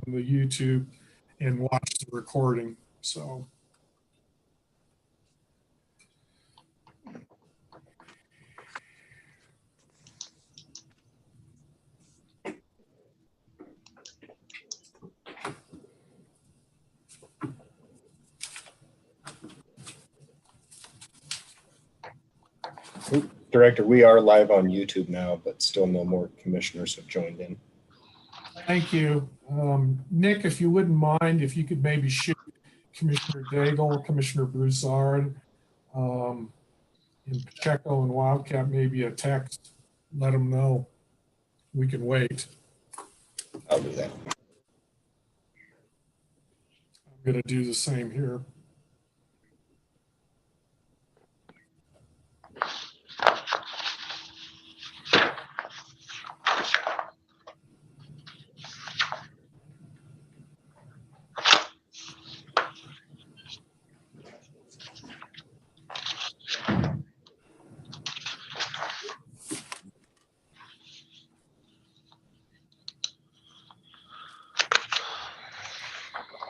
on the YouTube and watch the recording. So. Director, we are live on YouTube now, but still no more commissioners have joined in. Thank you. Nick, if you wouldn't mind, if you could maybe shoot Commissioner Daigle, Commissioner Broussard, and Pacheco and Wildcat maybe a text, let them know. We can wait. I'll do that. I'm going to do the same here.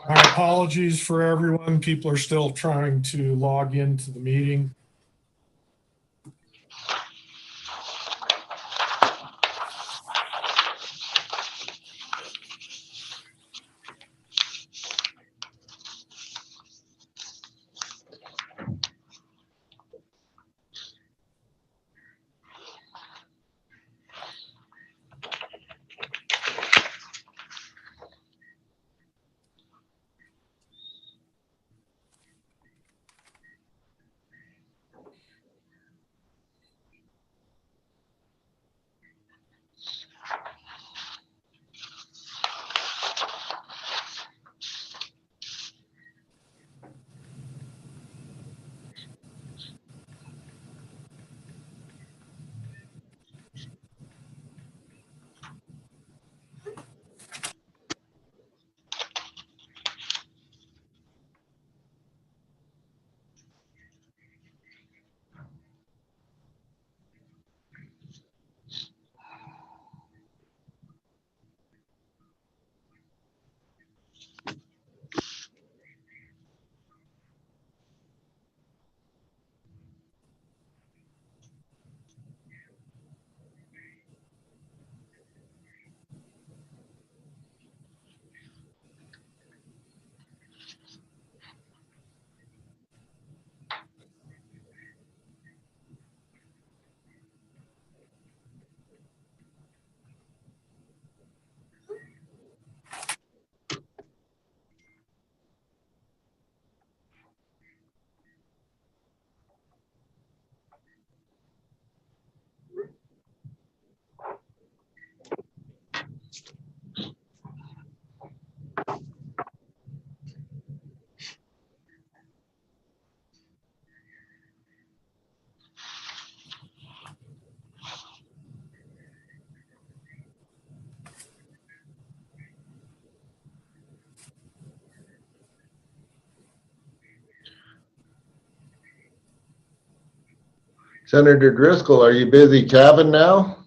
My apologies for everyone. People are still trying to log into the meeting. Senator Driscoll, are you busy calving now?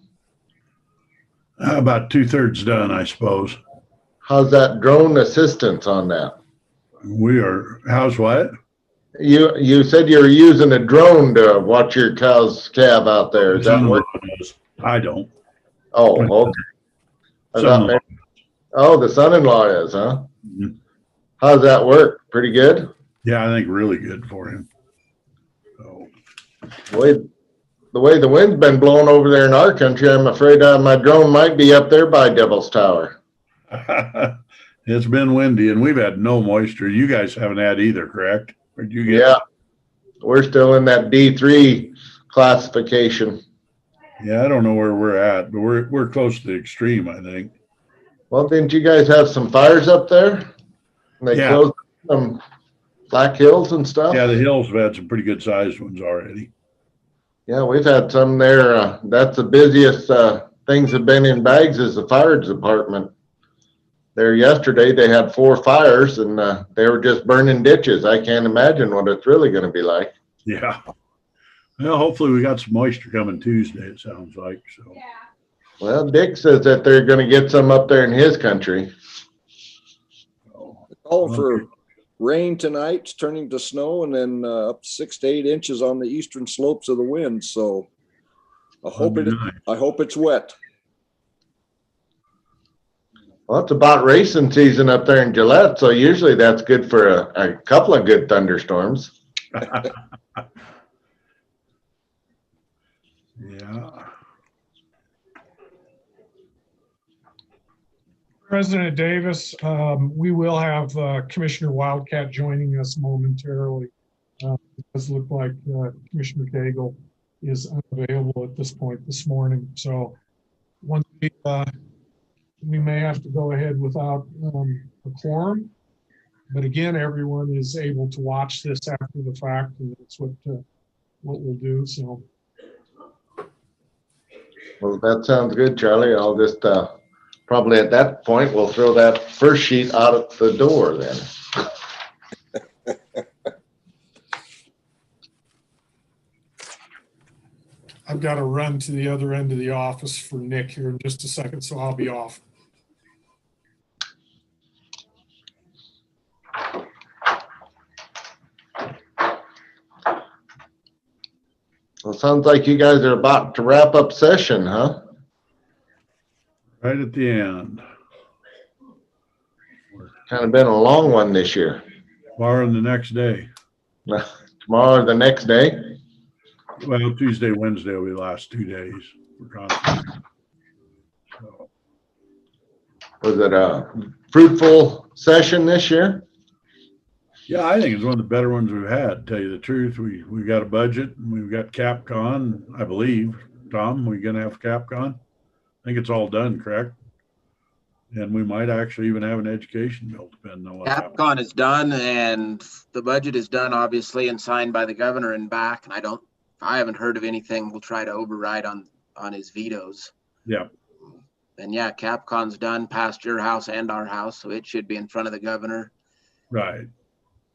About 2/3 done, I suppose. How's that drone assistance on that? We are, how's what? You said you were using a drone to watch your cows calve out there. Is that what? I don't. Oh, okay. Oh, the son-in-law is, huh? Mhm. How's that work? Pretty good? Yeah, I think really good for him. So, The way the wind's been blowing over there in our country, I'm afraid my drone might be up there by Devil's Tower. it's been windy and we've had no moisture. You guys haven't had either, correct? Or did you get? Yeah, we're still in that D3 classification. Yeah, I don't know where we're at, but we're close to the extreme, I think. Well, didn't you guys have some fires up there? And they Yeah. closed some Black Hills and stuff? Yeah, the hills have had some pretty good sized ones already. Yeah, we've had some there. That's the busiest things have been in bags is the fire department. There yesterday, they had 4 fires and they were just burning ditches. I can't imagine what it's really going to be like. Yeah. Well, hopefully we got some moisture coming Tuesday, it sounds like. So. Well, Dick says that they're going to get some up there in his country. Calling for rain tonight, it's turning to snow, and then up 6 to 8 inches on the eastern slopes of the wind. So I hope it's wet. Well, it's about racing season up there in Gillette, so usually that's good for a couple of good thunderstorms. Yeah. President Davis, we will have Commissioner Wildcat joining us momentarily. It does look like Commissioner Daigle is unavailable at this point this morning. So once we may have to go ahead without a quorum. But again, everyone is able to watch this after the fact, and that's what we'll do. So. Well, that sounds good, Charlie. I'll just probably at that point we'll throw that first sheet out at the door then. I've got to run to the other end of the office for Nick here in just a second, so I'll be off. Well, it sounds like you guys are about to wrap up session, huh? Right at the end. Kind of been a long one this year. Tomorrow and the next day. Tomorrow or the next day? Well, Tuesday, Wednesday will be the last 2 days for conference. So, Was it a fruitful session this year? yeah, I think it's one of the better ones we've had, to tell you the truth. We've got a budget and we've got CapCon, I believe. Tom, we're going to have CapCon? I think it's all done, correct? And we might actually even have an education bill, depending on what happens. CapCon is done and the budget is done, obviously, and signed by the governor and back. And I haven't heard of anything we'll try to override on his vetoes. Yeah. And yeah, CapCon's done, past your house and our house, so it should be in front of the governor. Right.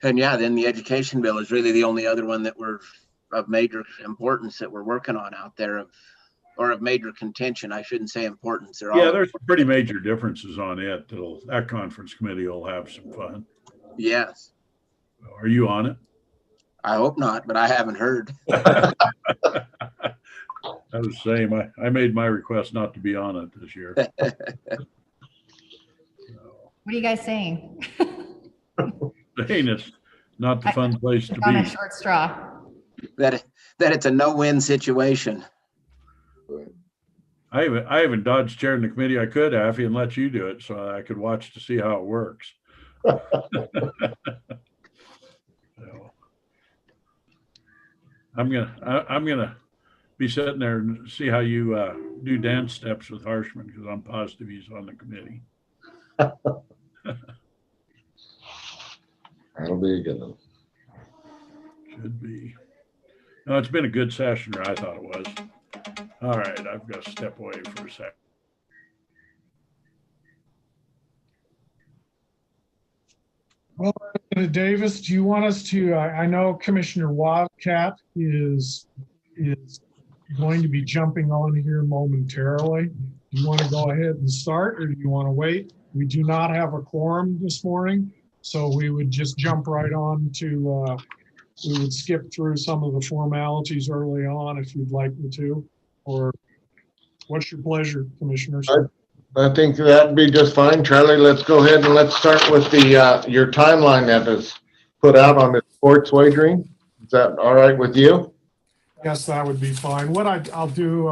And yeah, then the education bill is really the only other one that we're of major importance that we're working on out there, or of major contention. I shouldn't say importance. Yeah, there's some pretty major differences on it. That conference committee will have some fun. Yes. Are you on it? I hope not, but I haven't heard. I was the same. I made my request not to be on it this year. What are you guys saying? Saying it's not the fun place to On a be. short straw. That it's a no-win situation. I even dodged chairing the committee. I could have and let you do it so I could watch to see how it works. So, I'm gonna be sitting there and see how you do dance steps with Harshman, because I'm positive he's on the committee. That'll be a good one. Should be. No, it's been a good session, or I thought it was. All right, I've got to step away for a sec. Well, President Davis, do you want us to, I know Commissioner Wildcat is going to be jumping on here momentarily. Do you want to go ahead and start, or do you want to wait? We do not have a quorum this morning, so we would just jump right on to, we would skip through some of the formalities early on if you'd like me to, or what's your pleasure, Commissioners? I think that'd be just fine. Charlie, let's go ahead and let's start with the your timeline that is put out on the sports wagering. Is that all right with you? Yes, that would be fine. What I'll do,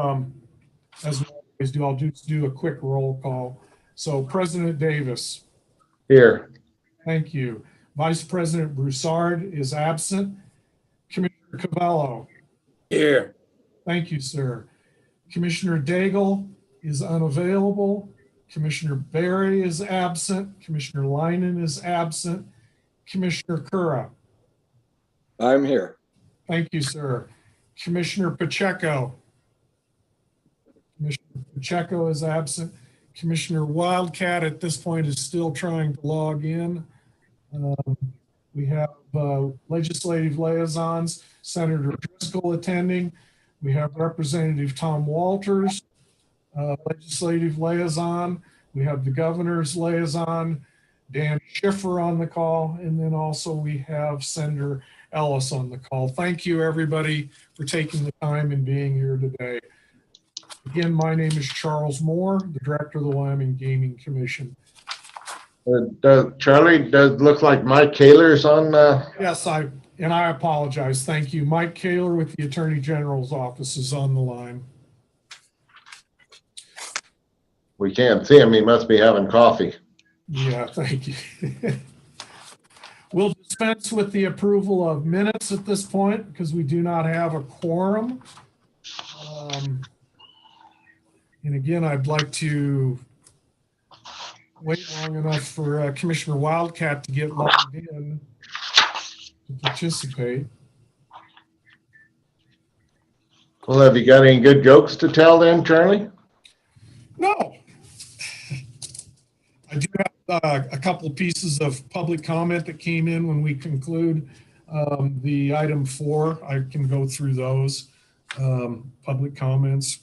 as we always do, I'll just do a quick roll call. So President Davis. Here. Thank you. Vice President Broussard is absent. Commissioner Cavello. Here. Thank you, sir. Commissioner Daigle is unavailable. Commissioner Berry is absent. Commissioner Leinen is absent. Commissioner Cura. I'm here. Thank you, sir. Commissioner Pacheco. Commissioner Pacheco is absent. Commissioner Wildcat at this point is still trying to log in. We have legislative liaisons, Senator Driscoll attending. We have Representative Tom Walters, legislative liaison. We have the governor's liaison, Dan Schiffer on the call, and then also we have Senator Ellis on the call. Thank you, everybody, for taking the time and being here today. Again, my name is Charles Moore, the Director of the Wyoming Gaming Commission. Charlie, does look like Mike Kaler's on. Yes, I apologize. Thank you. Mike Kaler with the Attorney General's office is on the line. We can't see him. He must be having coffee. Yeah, thank you. We'll dispense with the approval of minutes at this point because we do not have a quorum. And again, I'd like to wait long enough for Commissioner Wildcat to get logged in to participate. Well, have you got any good jokes to tell then, Charlie? No. I do have a couple of pieces of public comment that came in when we conclude the item 4. I can go through those public comments.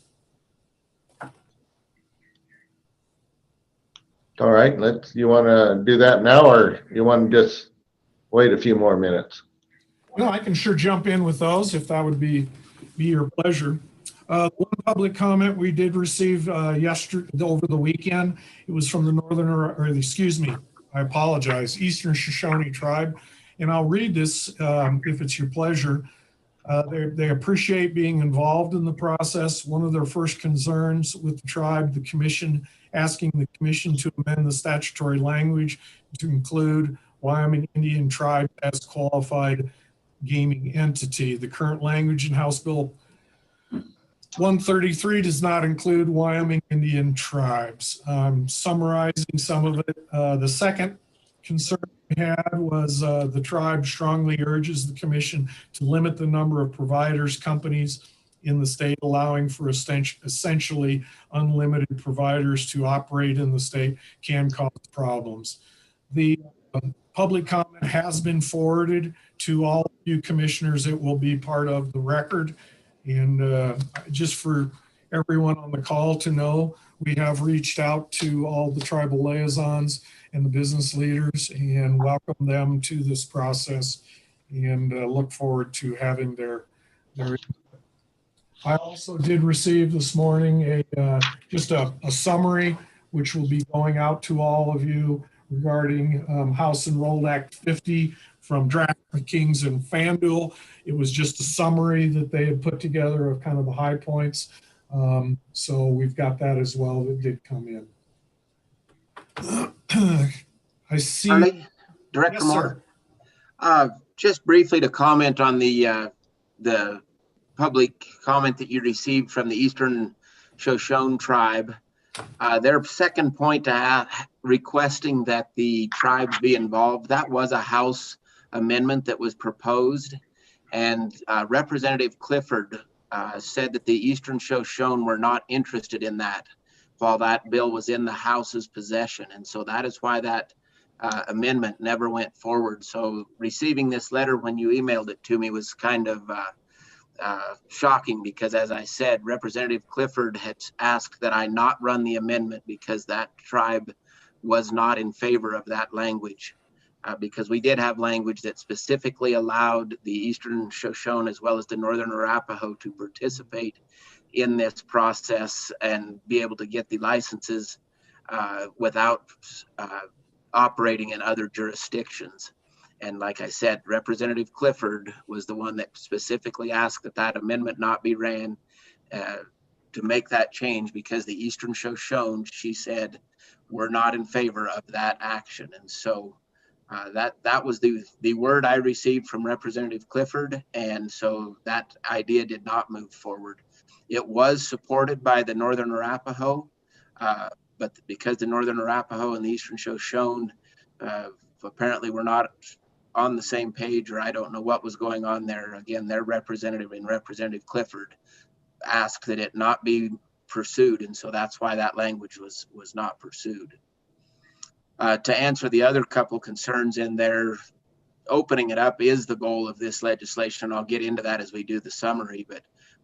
All right, you want to do that now, or you want to just wait a few more minutes? No, I can sure jump in with those if that would be your pleasure. One public comment we did receive yesterday over the weekend. It was from the Eastern Shoshone Tribe, and I'll read this if it's your pleasure. They appreciate being involved in the process. One of their first concerns with the tribe, asking the commission to amend the statutory language to include Wyoming Indian Tribe as qualified gaming entity. The current language in House Bill 133 does not include Wyoming Indian tribes. Summarizing some of it, the second concern we had was the tribe strongly urges the commission to limit the number of providers, companies in the state, allowing for essentially unlimited providers to operate in the state can cause problems. The public comment has been forwarded to all of you commissioners. It will be part of the record. And just for everyone on the call to know, we have reached out to all the tribal liaisons and the business leaders and welcome them to this process and look forward to having their I also did receive this morning just a summary, which will be going out to all of you regarding House Enrolled Act 50 from DraftKings and FanDuel. It was just a summary that they had put together of kind of the high points. So we've got that as well that did come in. I see. Charlie, Director Yes, Moore. Just briefly to comment on the public comment that you received from the Eastern Shoshone Tribe. Their second point requesting that the tribe be involved, that was a House amendment that was proposed, and Representative Clifford said that the Eastern Shoshone were not interested in that while that bill was in the House's possession, and so that is why that amendment never went forward. So receiving this letter when you emailed it to me was kind of shocking, because as I said, Representative Clifford had asked that I not run the amendment because that tribe was not in favor of that language, because we did have language that specifically allowed the Eastern Shoshone as well as the Northern Arapaho to participate in this process and be able to get the licenses without operating in other jurisdictions. And like I said, Representative Clifford was the one that specifically asked that that amendment not be ran to make that change, because the Eastern Shoshone, she said, were not in favor of that action. And so that was the word I received from Representative Clifford. And so that idea did not move forward. It was supported by the Northern Arapaho, but because the Northern Arapaho and the Eastern Shoshone apparently were not on the same page, or I don't know what was going on there. Again, their representative and Representative Clifford asked that it not be pursued, and so that's why that language was not pursued. To answer the other couple concerns in there, opening it up is the goal of this legislation. I'll get into that as we do the summary,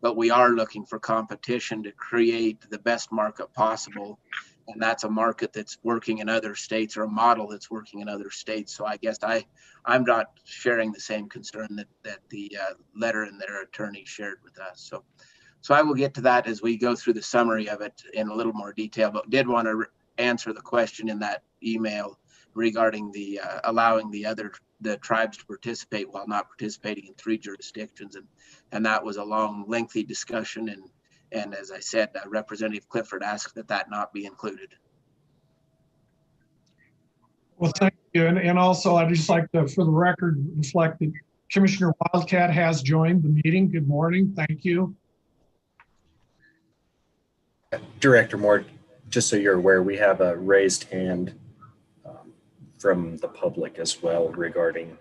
but we are looking for competition to create the best market possible And that's a market that's working in other states, or a model that's working in other states. So I guess I'm not sharing the same concern that the letter and their attorney shared with us. So I will get to that as we go through the summary of it in a little more detail, but did want to answer the question in that email regarding the allowing the tribes to participate while not participating in 3 jurisdictions. And that was a long, lengthy discussion. And as I said, Representative Clifford asked that not be included. Well, thank you. And also, I'd just like to, for the record, reflect that Commissioner Wildcat has joined the meeting. Good morning. Thank you. Director Moore, just so you're aware, we have a raised hand from the public as well regarding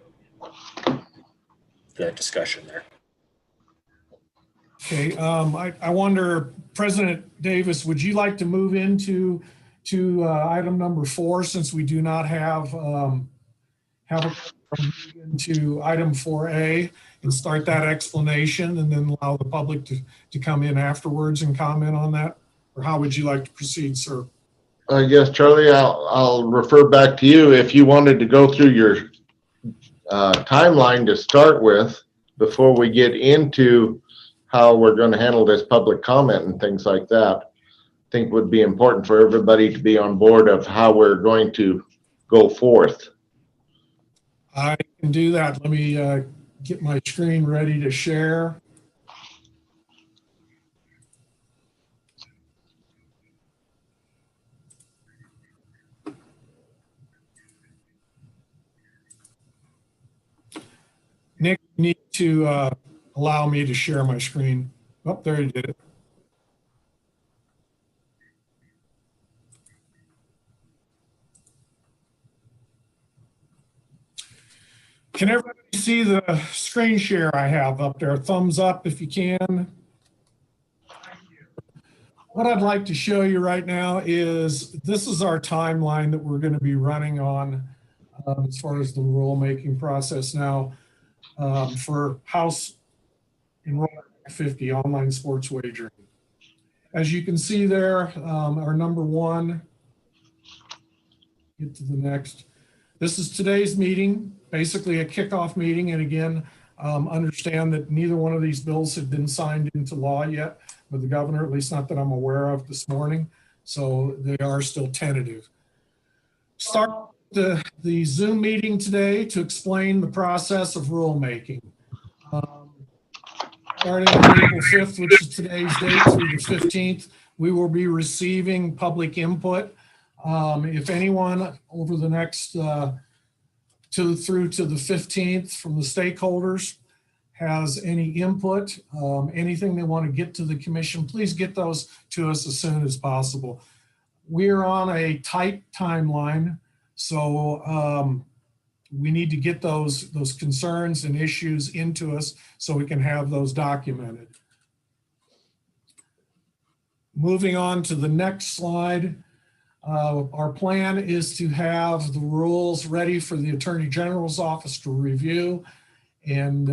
the discussion there. Okay, I wonder, President Davis, would you like to move into item number 4, since we do not have into item 4A, and start that explanation, and then allow the public to come in afterwards and comment on that? Or how would you like to proceed, sir? Yes, Charlie, I'll refer back to you. If you wanted to go through your timeline to start with before we get into how we're going to handle this public comment and things like that, I think would be important for everybody to be on board of how we're going to go forth. I can do that. Let me get my screen ready to share. Nick, you need to allow me to share my screen. Oh, there you did it. Can everybody see the screen share I have up there? Thumbs up if you can. What I'd like to show you right now is this is our timeline that we're going to be running on as far as the rulemaking process now for House Enrollment 50 online sports wagering. As you can see there, our number 1, get to the next. This is today's meeting, basically a kickoff meeting. And again, understand that neither one of these bills have been signed into law yet with the governor, at least not that I'm aware of this morning. So they are still tentative. Start the Zoom meeting today to explain the process of rulemaking. Starting on April 5th, which is today's date, through the 15th, we will be receiving public input. If anyone over the next through to the 15th from the stakeholders has any input, anything they want to get to the commission, please get those to us as soon as possible. We're on a tight timeline, so we need to get those concerns and issues into us so we can have those documented. Moving on to the next slide. Our plan is to have the rules ready for the Attorney General's office to review and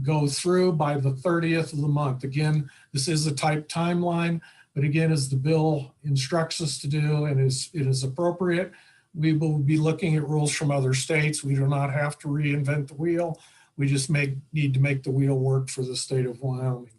go through by the 30th of the month. Again, this is a tight timeline, but again, as the bill instructs us to do and it is appropriate, we will be looking at rules from other states. We do not have to reinvent the wheel. We just need to make the wheel work for the state of Wyoming.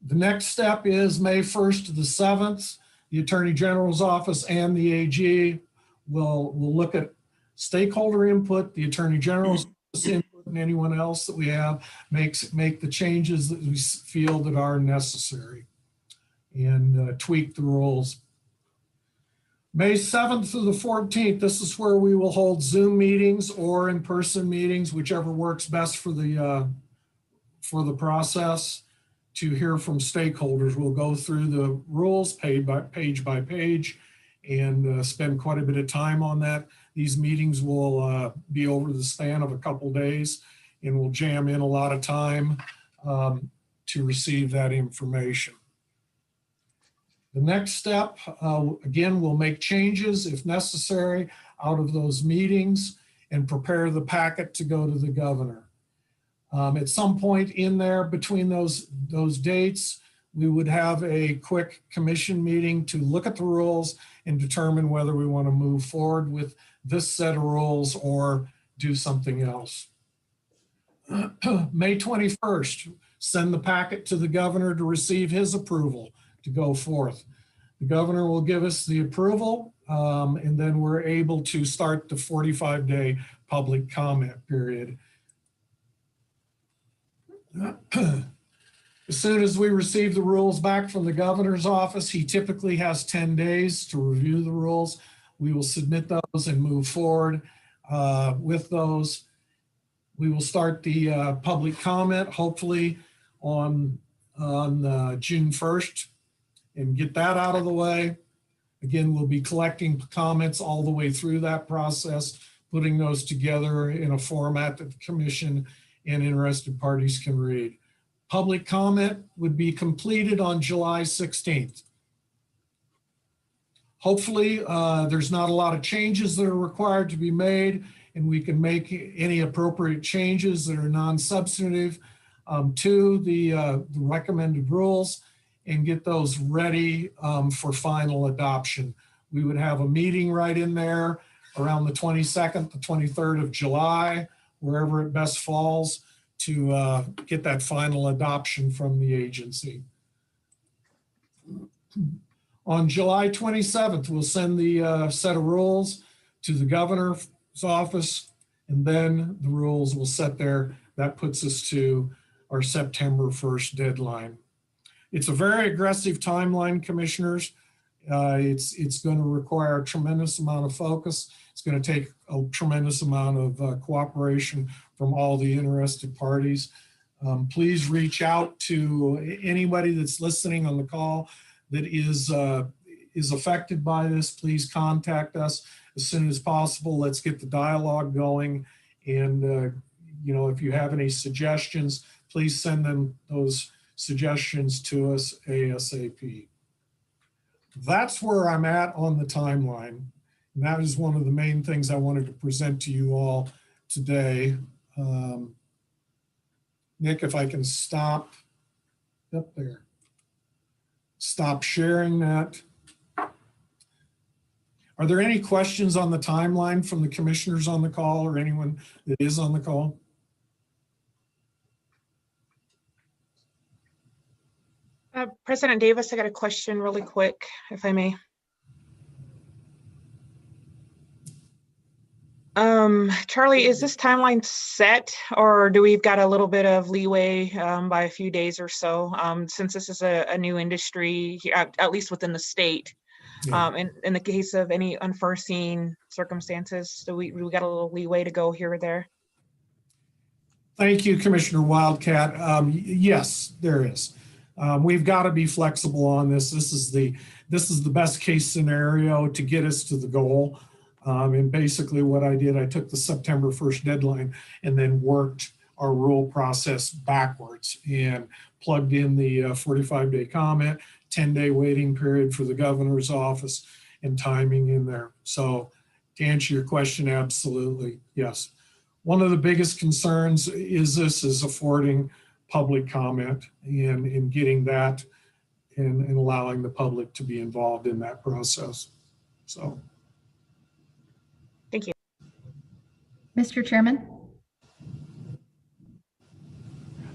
The next step is May 1st to the 7th. The Attorney General's office and the AG will look at stakeholder input, the Attorney General's input, and anyone else that we have make the changes that we feel that are necessary and tweak the rules. May 7th through the 14th, this is where we will hold Zoom meetings or in-person meetings, whichever works best for the process, to hear from stakeholders. We'll go through the rules page by page and spend quite a bit of time on that. These meetings will be over the span of a couple days, and we'll jam in a lot of time to receive that information. The next step, again, we'll make changes if necessary out of those meetings and prepare the packet to go to the governor. At some point in there between those dates, we would have a quick commission meeting to look at the rules and determine whether we want to move forward with this set of rules or do something else. May 21st, send the packet to the governor to receive his approval to go forth. The governor will give us the approval, and then we're able to start the 45-day public comment period. As soon as we receive the rules back from the governor's office, he typically has 10 days to review the rules. We will submit those and move forward with those. We will start the public comment, hopefully on June 1st, and get that out of the way. Again, we'll be collecting comments all the way through that process, putting those together in a format that the commission and interested parties can read. Public comment would be completed on July 16th. Hopefully, there's not a lot of changes that are required to be made, and we can make any appropriate changes that are non-substantive to the recommended rules and get those ready for final adoption. We would have a meeting right in there around the 22nd, the 23rd of July, wherever it best falls, to get that final adoption from the agency. On July 27th, we'll send the set of rules to the governor's office, and then the rules will set there. That puts us to our September 1st deadline. It's a very aggressive timeline, commissioners. It's going to require a tremendous amount of focus. It's going to take a tremendous amount of cooperation from all the interested parties. Please reach out to anybody that's listening on the call that is affected by this. Please contact us as soon as possible. Let's get the dialogue going. And if you have any suggestions, please send them those suggestions to us ASAP. That's where I'm at on the timeline. And that is one of the main things I wanted to present to you all today. Nick, if I can stop up there. Stop sharing that. Are there any questions on the timeline from the commissioners on the call or anyone that is on the call? President Davis, I got a question really quick, if I may. Charlie, is this timeline set, or do we've got a little bit of leeway by a few days or so, since this is a new industry, at least within the state? Yeah. In the case of any unforeseen circumstances, so we got a little leeway to go here or there? Thank you, Commissioner Wildcat. Yes, there is. We've got to be flexible on this. This is the best case scenario to get us to the goal. And basically what I did, I took the September 1st deadline and then worked our rule process backwards and plugged in the 45-day comment, 10-day waiting period for the governor's office, and timing in there. So to answer your question, absolutely, yes. One of the biggest concerns is affording public comment and getting that and allowing the public to be involved in that process. So. Thank you. Mr. Chairman?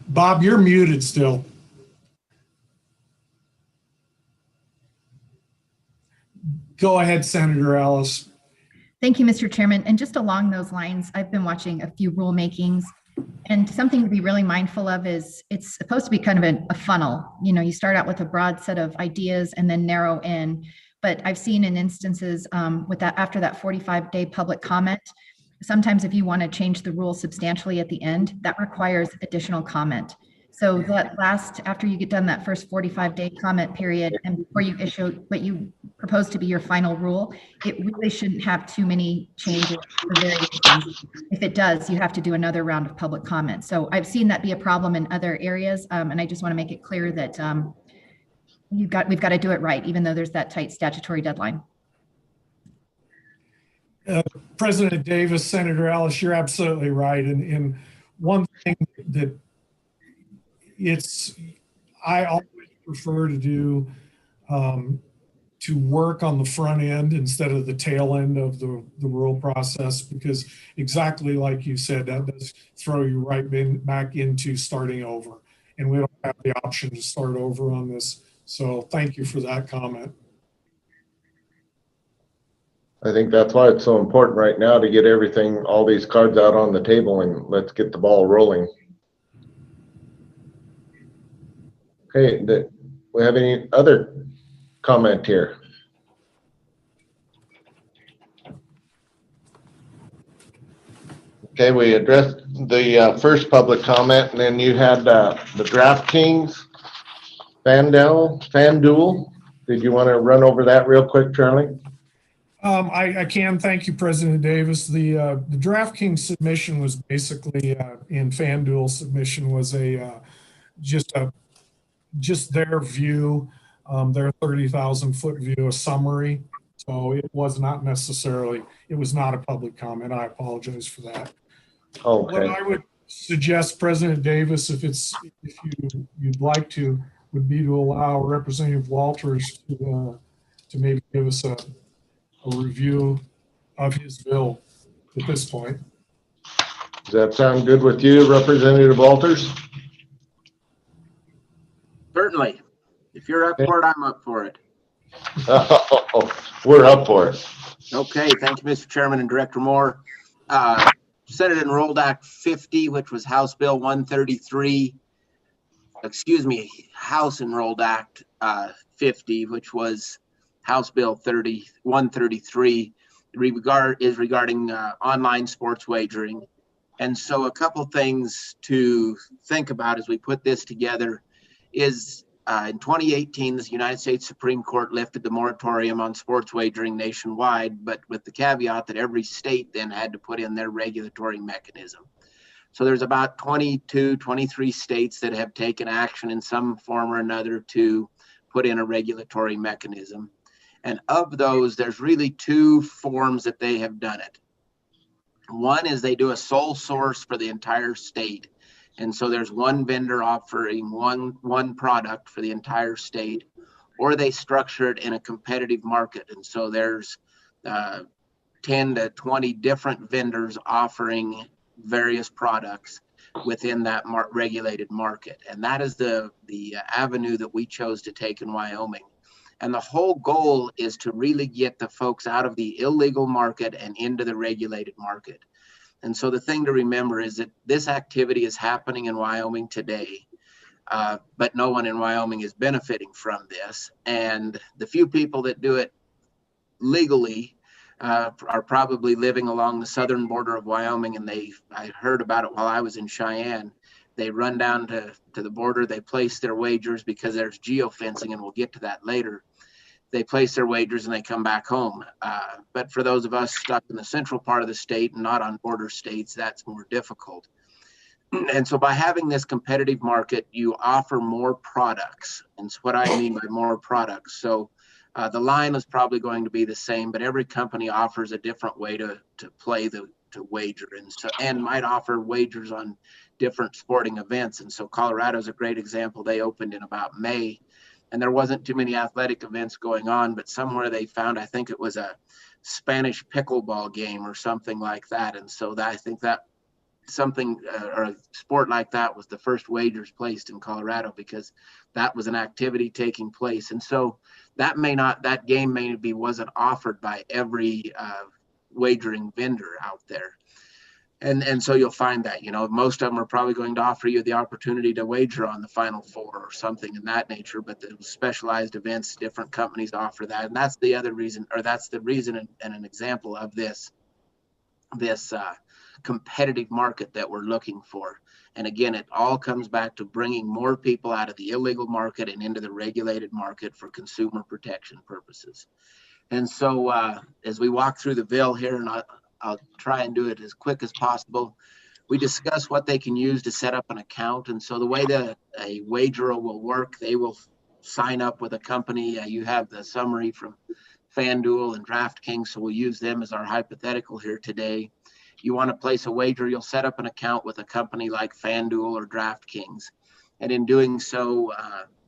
Bob, you're muted still. Go ahead, Senator Ellis. Thank you, Mr. Chairman. And just along those lines, I've been watching a few rulemakings, and something to be really mindful of is it's supposed to be kind of a funnel. You start out with a broad set of ideas and then narrow in. But I've seen in instances with that, after that 45-day public comment, sometimes if you want to change the rule substantially at the end, that requires additional comment. So that after you get done that first 45-day comment period and before you issue what you propose to be your final rule, it really shouldn't have too many changes for various things. If it does, you have to do another round of public comment. So I've seen that be a problem in other areas, and I just want to make it clear that we've got to do it right, even though there's that tight statutory deadline. President Davis, Senator Ellis, you're absolutely right. And one thing that I always prefer to do, to work on the front end instead of the tail end of the rural process, because exactly like you said, that does throw you back into starting over. And we don't have the option to start over on this. So thank you for that comment. I think that's why it's so important right now to get everything, all these cards out on the table, and let's get the ball rolling. Okay, do we have any other comment here? Okay, we addressed the first public comment, and then you had the DraftKings, FanDuel. Did you want to run over that real quick, Charlie? I can. Thank you, President Davis. The DraftKings submission was basically, in FanDuel submission was just their view, their 30,000 foot view, a summary. So it was not necessarily, it was not a public comment. I apologize for that. Okay. What I would suggest, President Davis, if you'd like to, would be to allow Representative Walters to maybe give us a review of his bill at this point. Does that sound good with you, Representative Walters? Certainly. If you're up for it, I'm up for it. We're up for it. Okay, thank you, Mr. Chairman and Director Moore. Senate Enrolled Act 50, which was House Bill 133, House Enrolled Act 50, which was House Bill 133, is regarding online sports wagering. And so a couple things to think about as we put this together is in 2018, the United States Supreme Court lifted the moratorium on sports wagering nationwide, but with the caveat that every state then had to put in their regulatory mechanism. So there's about 22, 23 states that have taken action in some form or another to put in a regulatory mechanism. And of those, there's really two forms that they have done it. One is they do a sole source for the entire state. And so there's one vendor offering one product for the entire state, or they structure it in a competitive market. And so there's 10 to 20 different vendors offering various products within that regulated market. And that is the avenue that we chose to take in Wyoming. And the whole goal is to really get the folks out of the illegal market and into the regulated market. And so the thing to remember is that this activity is happening in Wyoming today, but no one in Wyoming is benefiting from this. And the few people that do it legally are probably living along the southern border of Wyoming. And I heard about it while I was in Cheyenne. They run down to the border, they place their wagers because there's geofencing, and we'll get to that later. They place their wagers and they come back home. But for those of us stuck in the central part of the state and not on border states, that's more difficult. And so by having this competitive market, you offer more products. And so what I mean by more products. So the line is probably going to be the same, but every company offers a different way to play to wager, and might offer wagers on different sporting events. And so Colorado is a great example. They opened in about May. And there wasn't too many athletic events going on, but somewhere they found, I think it was a Spanish pickleball game or something like that. And so I think that something or a sport like that was the first wagers placed in Colorado, because that was an activity taking place. And so that game wasn't offered by every wagering vendor out there. And so you'll find that, most of them are probably going to offer you the opportunity to wager on the Final Four or something in that nature, but the specialized events, different companies offer that. And that's the other reason, or that's the reason and an example of this competitive market that we're looking for. And again, it all comes back to bringing more people out of the illegal market and into the regulated market for consumer protection purposes. And so as we walk through the bill here, and I'll try and do it as quick as possible. We discuss what they can use to set up an account. And so the way that a wagerer will work, they will sign up with a company. You have the summary from FanDuel and DraftKings, so we'll use them as our hypothetical here today. You want to place a wager, you'll set up an account with a company like FanDuel or DraftKings. And in doing so,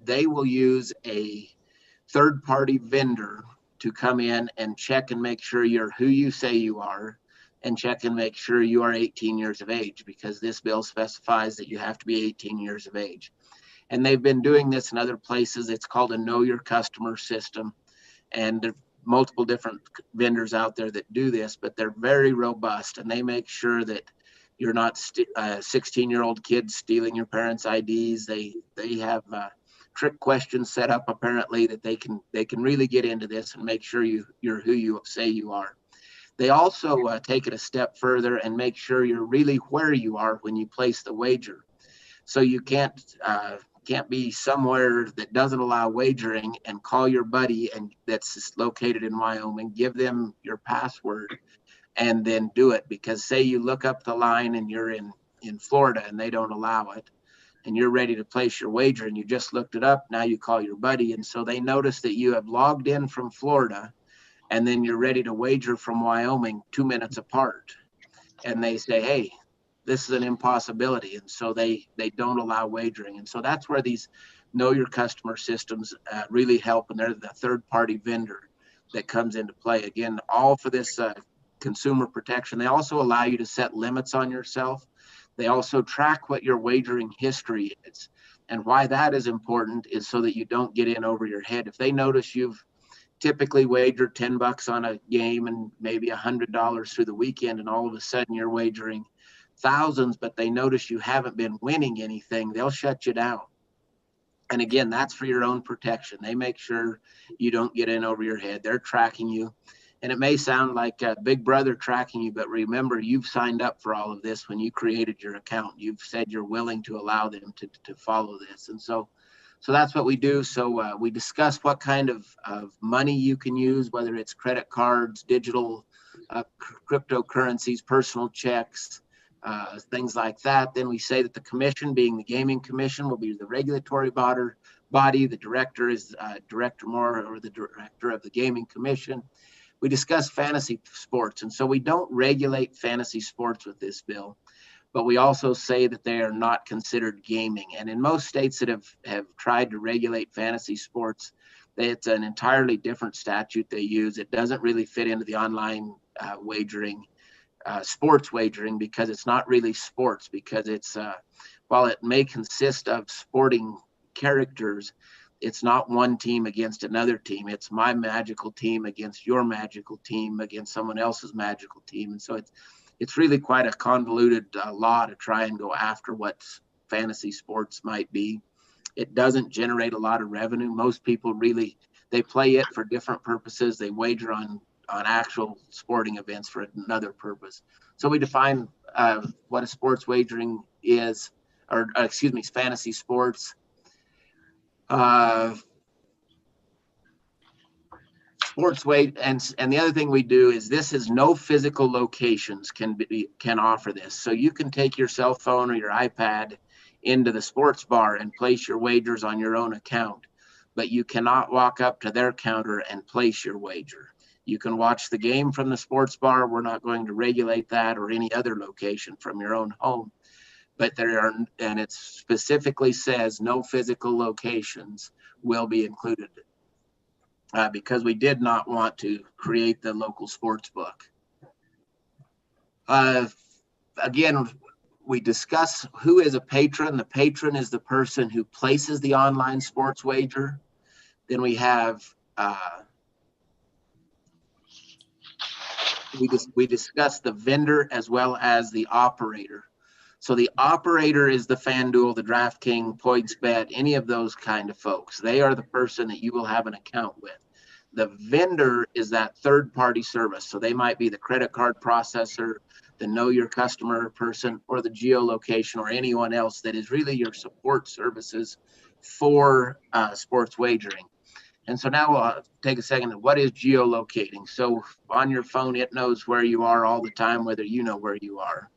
they will use a third-party vendor to come in and check and make sure you're who you say you are, and check and make sure you are 18 years of age, because this bill specifies that you have to be 18 years of age. And they've been doing this in other places. It's called a know your customer system. And there's multiple different vendors out there that do this, but they're very robust, and they make sure that you're not 16-year-old kids stealing your parents' IDs. They have trick questions set up apparently that they can really get into this and make sure you're who you say you are. They also take it a step further and make sure you're really where you are when you place the wager. So you can't be somewhere that doesn't allow wagering and call your buddy and that's located in Wyoming, give them your password, and then do it. Because say you look up the line and you're in Florida and they don't allow it, and you're ready to place your wager and you just looked it up, now you call your buddy, and so they notice that you have logged in from Florida and then you're ready to wager from Wyoming 2 minutes apart, and they say, hey, this is an impossibility, and so they don't allow wagering. And so that's where these know your customer systems really help, and they're the third-party vendor that comes into play. Again, all for this consumer protection. They also allow you to set limits on yourself. They also track what your wagering history is, and why that is important is so that you don't get in over your head. If they notice you've typically wagered $10 on a game and maybe $100 through the weekend, and all of a sudden you're wagering thousands, but they notice you haven't been winning anything, they'll shut you down. And again, that's for your own protection. They make sure you don't get in over your head. They're tracking you. And it may sound like Big Brother tracking you, but remember, you've signed up for all of this when you created your account. You've said you're willing to allow them to follow this. And so that's what we do. So we discuss what kind of money you can use, whether it's credit cards, digital cryptocurrencies, personal checks, things like that. Then we say that the commission, being the gaming commission, will be the regulatory body. The director is Director Moore, or the director of the gaming commission. We discuss fantasy sports, and so we don't regulate fantasy sports with this bill, but we also say that they are not considered gaming. And in most states that have tried to regulate fantasy sports, it's an entirely different statute they use. It doesn't really fit into the online wagering, sports wagering, because it's not really sports, because it's while it may consist of sporting characters, it's not one team against another team. It's my magical team against your magical team against someone else's magical team. And so it's really quite a convoluted law to try and go after what fantasy sports might be. It doesn't generate a lot of revenue. Most people they play it for different purposes. They wager on actual sporting events for another purpose. So we define what a sports wagering is, or excuse me, fantasy sports. Sports weight, and the other thing we do is this is no physical locations can offer this. So you can take your cell phone or your iPad into the sports bar and place your wagers on your own account, but you cannot walk up to their counter and place your wager. You can watch the game from the sports bar. We're not going to regulate that, or any other location from your own home. But and it specifically says no physical locations will be included, because we did not want to create the local sports book. Again, we discuss who is a patron. The patron is the person who places the online sports wager. Then we have we discuss the vendor as well as the operator. So the operator is the FanDuel, the DraftKings, PointsBet, any of those kind of folks. They are the person that you will have an account with. The vendor is that third-party service. So they might be the credit card processor, the know your customer person, or the geolocation, or anyone else that is really your support services for sports wagering. And so now I'll take a second. What is geolocating? So on your phone, it knows where you are all the time, whether you know where you are.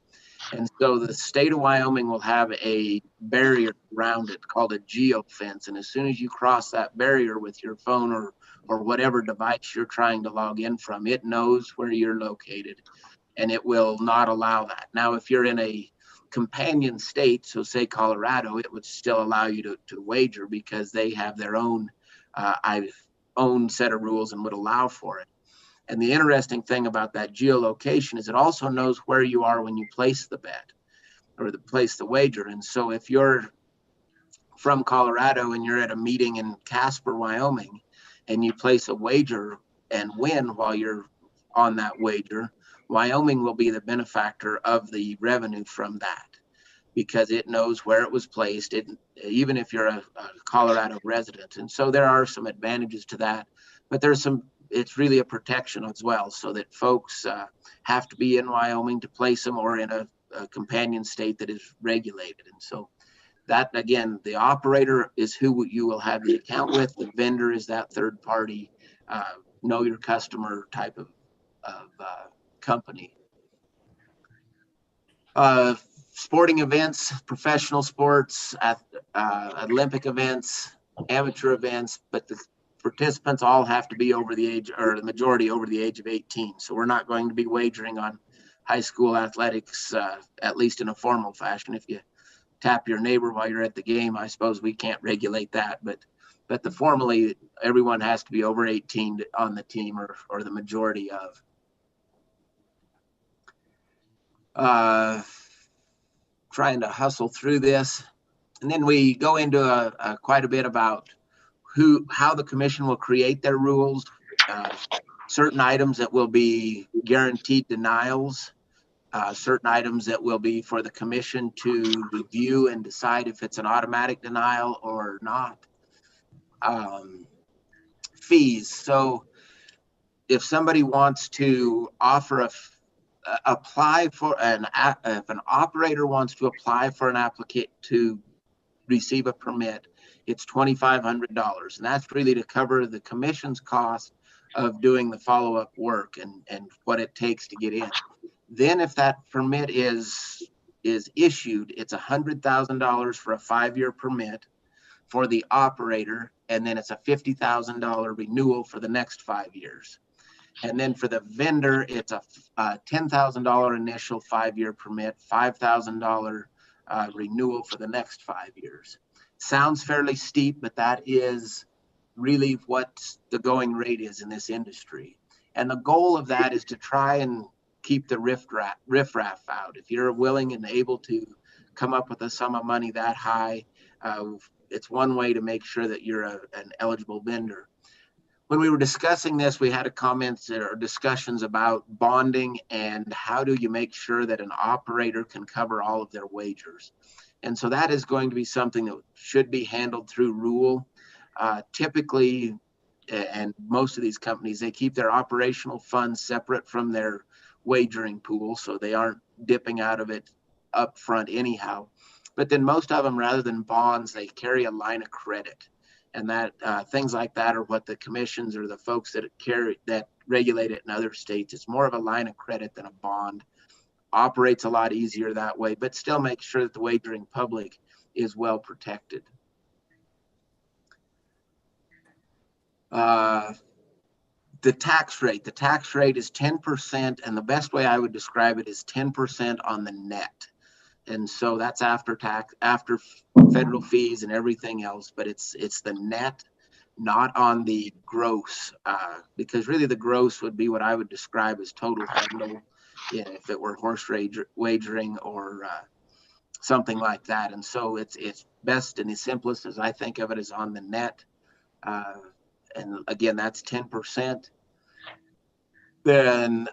And so the state of Wyoming will have a barrier around it called a geofence. And as soon as you cross that barrier with your phone or whatever device you're trying to log in from, it knows where you're located, and it will not allow that. Now, if you're in a companion state, so say Colorado, it would still allow you to wager because they have their own own set of rules and would allow for it. And the interesting thing about that geolocation is it also knows where you are when you place the bet or place the wager. And so if you're from Colorado and you're at a meeting in Casper, Wyoming, and you place a wager and win while you're on that wager, Wyoming will be the benefactor of the revenue from that because it knows where it was placed, even if you're a Colorado resident. And so there are some advantages to that, but it's really a protection as well, so that folks have to be in Wyoming to place them or in a companion state that is regulated. And so that, again, the operator is who you will have the account with. The vendor is that third party, know your customer type of company. Sporting events, professional sports, Olympic events, amateur events, but the participants all have to be over the age, or the majority over the age of 18. So we're not going to be wagering on high school athletics, at least in a formal fashion. If you tap your neighbor while you're at the game, I suppose we can't regulate that, but the formally, everyone has to be over 18 on the team, or the majority of. Trying to hustle through this. And then we go into quite a bit about how the commission will create their rules, certain items that will be guaranteed denials, certain items that will be for the commission to review and decide if it's an automatic denial or not. Fees. So if somebody wants to offer if an operator wants to apply for an applicant to receive a permit, it's $2,500, and that's really to cover the commission's cost of doing the follow-up work and what it takes to get in. Then if that permit is issued, it's $100,000 for a 5-year permit for the operator, and then it's a $50,000 renewal for the next 5 years. And then for the vendor, it's a $10,000 initial 5-year permit, $5,000 renewal for the next 5 years. Sounds fairly steep, but that is really what the going rate is in this industry. And the goal of that is to try and keep the riffraff out. If you're willing and able to come up with a sum of money that high, it's one way to make sure that you're an eligible vendor. When we were discussing this, we had comments or discussions about bonding and how do you make sure that an operator can cover all of their wagers. And so that is going to be something that should be handled through rule. Typically, and most of these companies, they keep their operational funds separate from their wagering pool, so they aren't dipping out of it up front anyhow. But then most of them, rather than bonds, they carry a line of credit. And that things like that are what the commissions or the folks that regulate it in other states. It's more of a line of credit than a bond. Operates a lot easier that way, but still makes sure that the wagering public is well protected. The tax rate. The tax rate is 10%, and the best way I would describe it is 10% on the net. And so that's after tax, after federal fees and everything else, but it's the net, not on the gross, because really the gross would be what I would describe as total handle, if it were horse wagering or something like that. And so it's best and the simplest, as I think of it, is on the net. And again, that's 10%. Then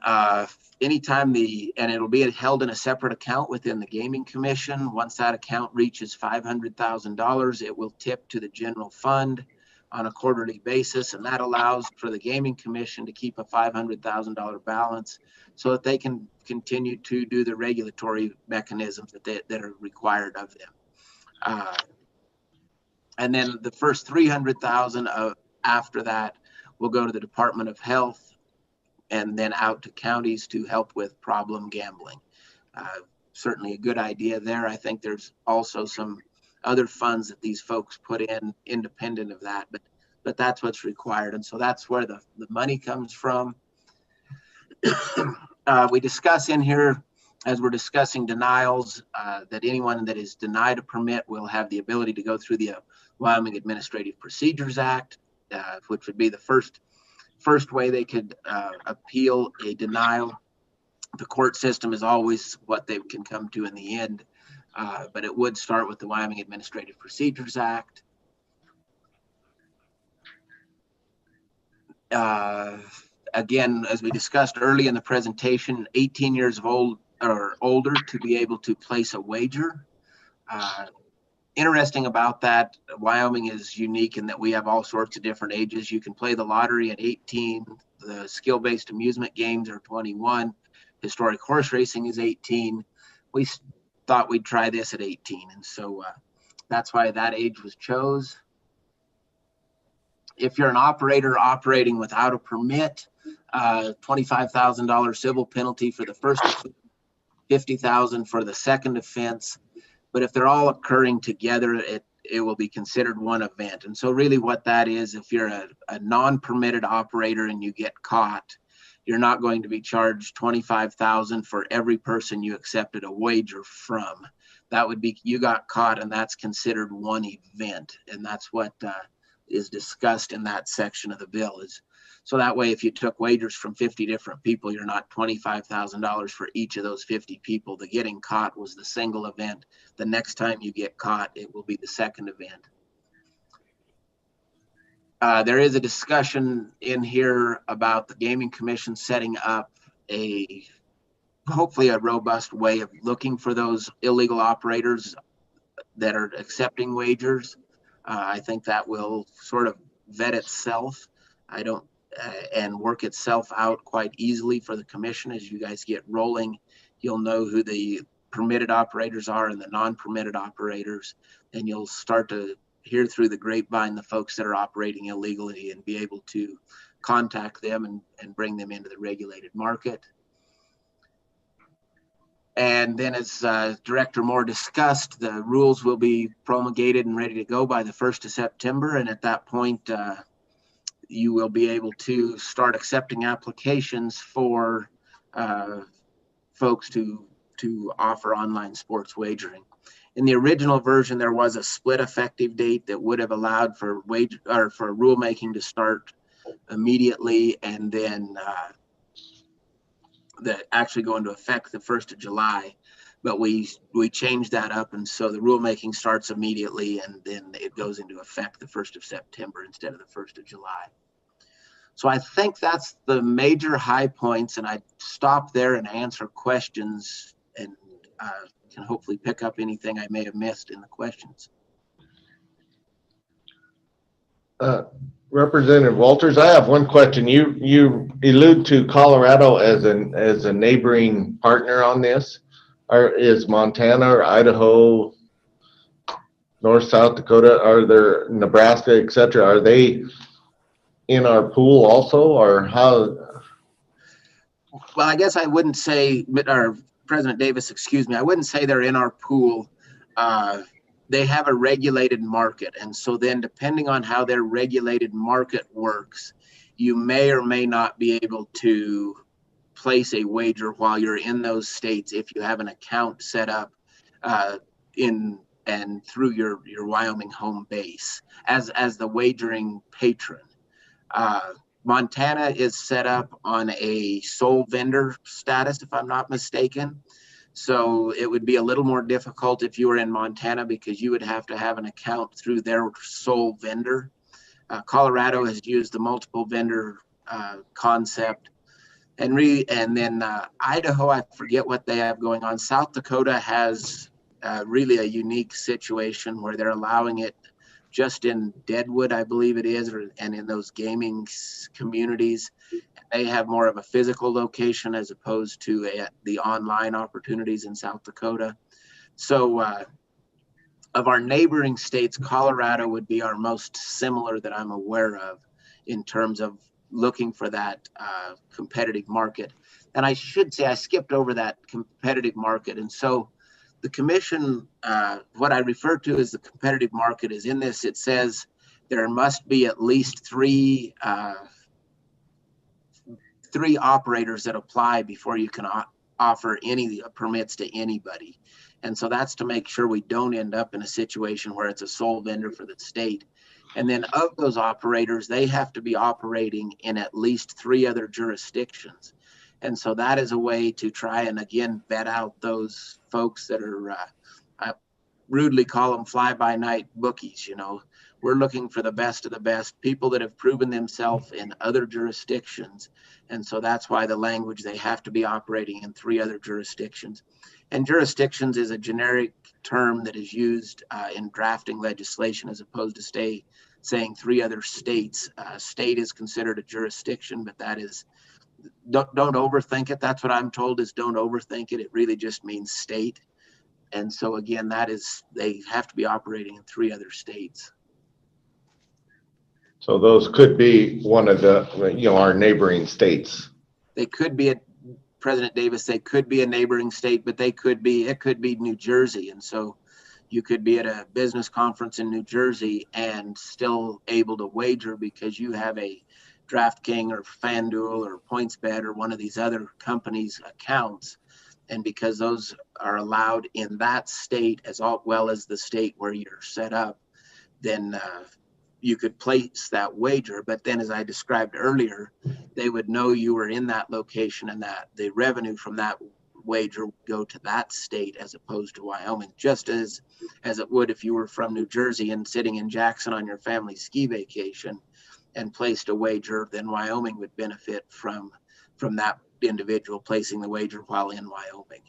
anytime and it'll be held in a separate account within the Gaming Commission. Once that account reaches $500,000, it will tip to the general fund on a quarterly basis. And that allows for the Gaming Commission to keep a $500,000 balance so that they can continue to do the regulatory mechanisms that are required of them. And then the first $300,000 after that will go to the Department of Health, and then out to counties to help with problem gambling. Certainly a good idea there. I think there's also some other funds that these folks put in independent of that, but that's what's required. And so that's where the money comes from. We discuss in here as we're discussing denials, that anyone that is denied a permit will have the ability to go through the Wyoming Administrative Procedures Act, which would be the first way they could appeal a denial. The court system is always what they can come to in the end, but it would start with the Wyoming Administrative Procedures Act. Again, as we discussed early in the presentation, 18 years old or older to be able to place a wager. Interesting about that, Wyoming is unique in that we have all sorts of different ages. You can play the lottery at 18, the skill-based amusement games are 21, historic horse racing is 18. We thought we'd try this at 18, and so that's why that age was chose. If you're an operator operating without a permit, $25,000 civil penalty for the first offense, $50,000 for the second offense. But if they're all occurring together, it will be considered one event. And so really what that is, if you're a non-permitted operator and you get caught, you're not going to be charged $25,000 for every person you accepted a wager from. That would be, you got caught and that's considered one event. And that's what is discussed in that section of the bill. Is so that way, if you took wagers from 50 different people, you're not $25,000 for each of those 50 people. The getting caught was the single event. The next time you get caught, it will be the second event. There is a discussion in here about the Gaming Commission setting up hopefully a robust way of looking for those illegal operators that are accepting wagers. I think that will sort of vet itself. And work itself out quite easily for the commission. As you guys get rolling, you'll know who the permitted operators are and the non-permitted operators, and you'll start to hear through the grapevine the folks that are operating illegally and be able to contact them and bring them into the regulated market. And then, as Director Moore discussed, the rules will be promulgated and ready to go by the 1st of September. And at that point, you will be able to start accepting applications for folks to offer online sports wagering. In the original version, there was a split effective date that would have allowed for rulemaking to start immediately, and then that actually go into effect the 1st of July. But we changed that up, and so the rulemaking starts immediately, and then it goes into effect the 1st of September instead of the 1st of July. So I think that's the major high points, and I'd stop there and answer questions, and can hopefully pick up anything I may have missed in the questions. Representative Walters, I have one question. You allude to Colorado as a neighboring partner on this. Is Montana or Idaho, North, South Dakota, are there Nebraska, et cetera, are they in our pool also, or how? Well, I guess I wouldn't say, or President Davis, excuse me, I wouldn't say they're in our pool. They have a regulated market. And so then depending on how their regulated market works, you may or may not be able to place a wager while you're in those states if you have an account set up in and through your Wyoming home base as the wagering patron. Montana is set up on a sole vendor status, if I'm not mistaken. So it would be a little more difficult if you were in Montana because you would have to have an account through their sole vendor. Colorado has used the multiple vendor concept. And then Idaho, I forget what they have going on. South Dakota has really a unique situation where they're allowing it just in Deadwood, I believe it is, and in those gaming communities. They have more of a physical location as opposed to the online opportunities in South Dakota. So of our neighboring states, Colorado would be our most similar that I'm aware of in terms of looking for that competitive market. And I should say I skipped over that competitive market. And so the commission, what I refer to as the competitive market is in this, it says there must be at least three operators that apply before you can offer any permits to anybody. And so that's to make sure we don't end up in a situation where it's a sole vendor for the state. And then of those operators, they have to be operating in at least 3 other jurisdictions. And so that is a way to try and, again, vet out those folks that are, I rudely call them fly-by-night bookies. You know, we're looking for the best of the best, people that have proven themselves in other jurisdictions. And so that's why the language, they have to be operating in 3 other jurisdictions. And jurisdictions is a generic term that is used in drafting legislation, as opposed to saying 3 other states. State is considered a jurisdiction, but that is, don't overthink it. That's what I'm told, is don't overthink it. It really just means state. And so again, that is, they have to be operating in 3 other states. So those could be one of the, our neighboring states. They could be President Davis, they could be a neighboring state, but it could be New Jersey. And so you could be at a business conference in New Jersey and still able to wager because you have a DraftKings or FanDuel or PointsBet or one of these other companies' accounts. And because those are allowed in that state as well as the state where you're set up, then you could place that wager. But then, as I described earlier, they would know you were in that location, and that the revenue from that wager would go to that state as opposed to Wyoming, just as it would if you were from New Jersey and sitting in Jackson on your family ski vacation and placed a wager. Then Wyoming would benefit from that individual placing the wager while in Wyoming.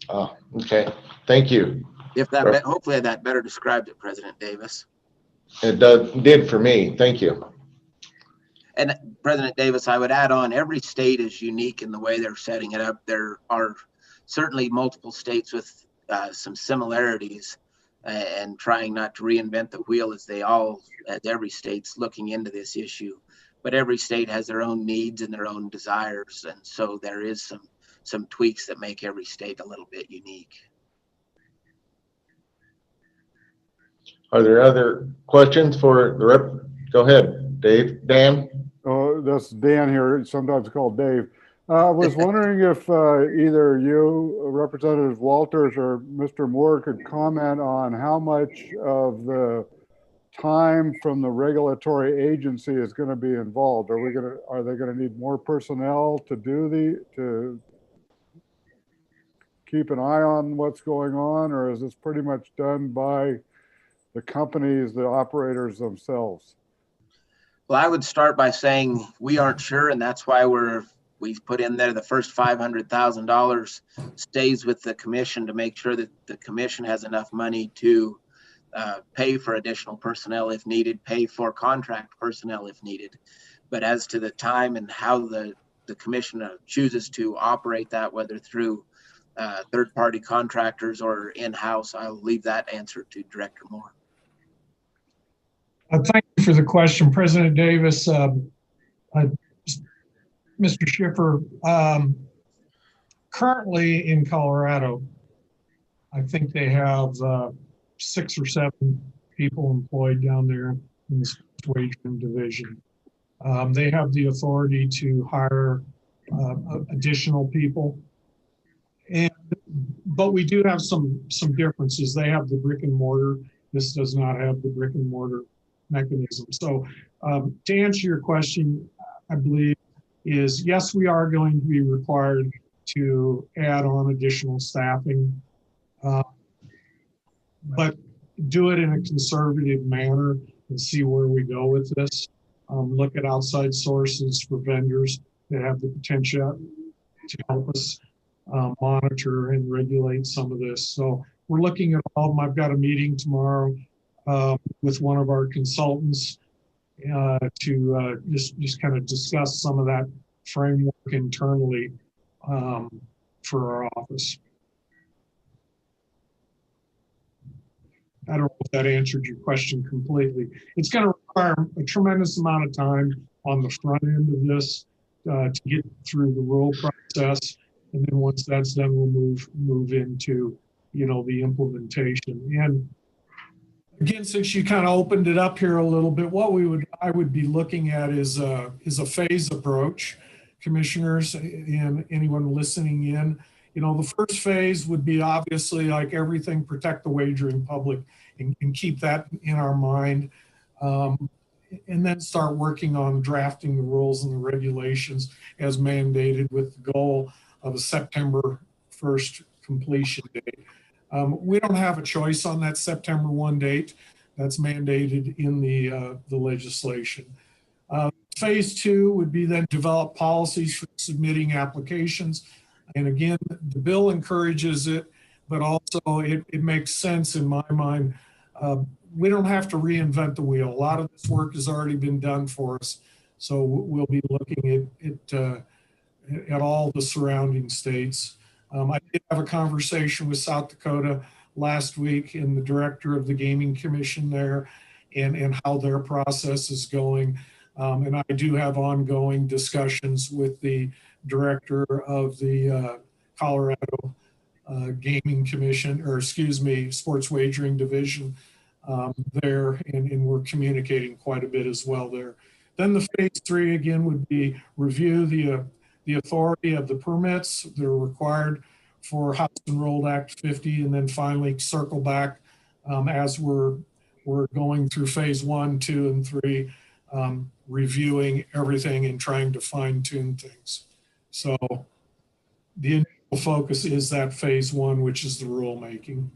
Oh, okay. Thank you. Hopefully that better described it, President Davis. It did for me. Thank you. And President Davis, I would add on, every state is unique in the way they're setting it up. There are certainly multiple states with some similarities, and trying not to reinvent the wheel as every state's looking into this issue. But every state has their own needs and their own desires. And so there is some tweaks that make every state a little bit unique. Are there other questions for the rep? Go ahead, Dave. Dan? Oh, that's Dan here, sometimes called Dave. I was wondering if either you, Representative Walters, or Mr. Moore could comment on how much of the time from the regulatory agency is going to be involved. Are they going to need more personnel to keep an eye on what's going on, or is this pretty much done by the companies, the operators themselves? Well, I would start by saying we aren't sure, and that's why we've put in there the first $500,000 stays with the commission to make sure that the commission has enough money to pay for additional personnel if needed, pay for contract personnel if needed. But as to the time and how the commission chooses to operate that, whether through third-party contractors or in-house, I'll leave that answer to Director Moore. Thank you for the question, President Davis. Mr. Schiffer, currently in Colorado, I think they have 6 or 7 people employed down there in the wagering division. They have the authority to hire additional people, but we do have some differences. They have the brick and mortar. This does not have the brick and mortar mechanism. So to answer your question, I believe is yes, we are going to be required to add on additional staffing, but do it in a conservative manner and see where we go with this. Look at outside sources for vendors that have the potential to help us monitor and regulate some of this. So we're looking at all of them. I've got a meeting tomorrow with one of our consultants to just kind of discuss some of that framework internally for our office. I don't know if that answered your question completely. It's going to require a tremendous amount of time on the front end of this to get through the rule process, and then once that's done, we'll move into the implementation. And again, since you kind of opened it up here a little bit, what I would be looking at is a phase approach. commissioners and anyone listening in. You know, the first phase would be obviously, like everything, protect the wagering public and keep that in our mind. And then start working on drafting the rules and the regulations as mandated with the goal of a September 1st completion date. We don't have a choice on that September 1 date. That's mandated in the legislation. Phase 2 would be then develop policies for submitting applications. And again, the bill encourages it, but also it makes sense in my mind. We don't have to reinvent the wheel. A lot of this work has already been done for us. So we'll be looking at all the surrounding states. I did have a conversation with South Dakota last week and the director of the Gaming Commission there and how their process is going. And I do have ongoing discussions with the director of the Colorado Gaming Commission, or excuse me, Sports Wagering Division there, and we're communicating quite a bit as well there. Then the phase 3 again would be review the authority of the permits that are required for House Enrolled Act 50, and then finally circle back as we're going through phase 1, 2, and 3, reviewing everything and trying to fine tune things. So the initial focus is that phase 1, which is the rulemaking.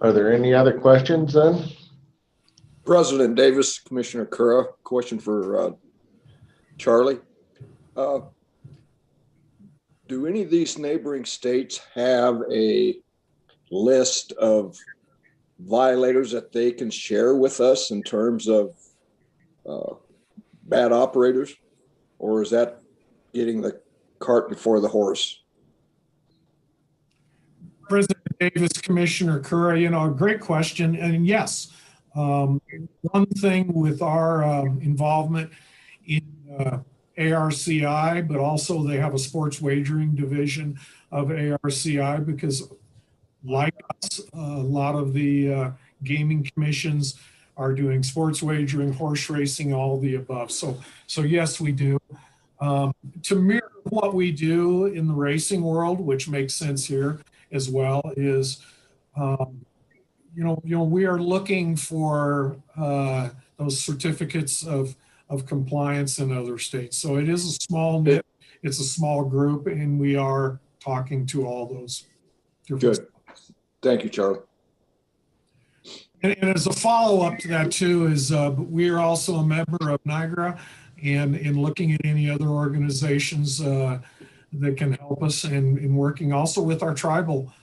Are there any other questions then? President Davis, Commissioner Kura, question for Charlie. Do any of these neighboring states have a list of violators that they can share with us in terms of bad operators? Or is that getting the cart before the horse? President Davis, Commissioner Kura, you know, great question. And yes, one thing with our involvement in ARCI, but also they have a sports wagering division of ARCI, because like us, a lot of the gaming commissions are doing sports wagering, horse racing, all the above. So yes, we do. To mirror what we do in the racing world, which makes sense here as well, is you know, we are looking for those certificates of compliance in other states. So it is a small knit, it's a small group, and we are talking to all those different. Good. Thank you, Charlie. And as a follow-up to that too is we are also a member of NIGRA, and in looking at any other organizations that can help us, and in working also with our tribal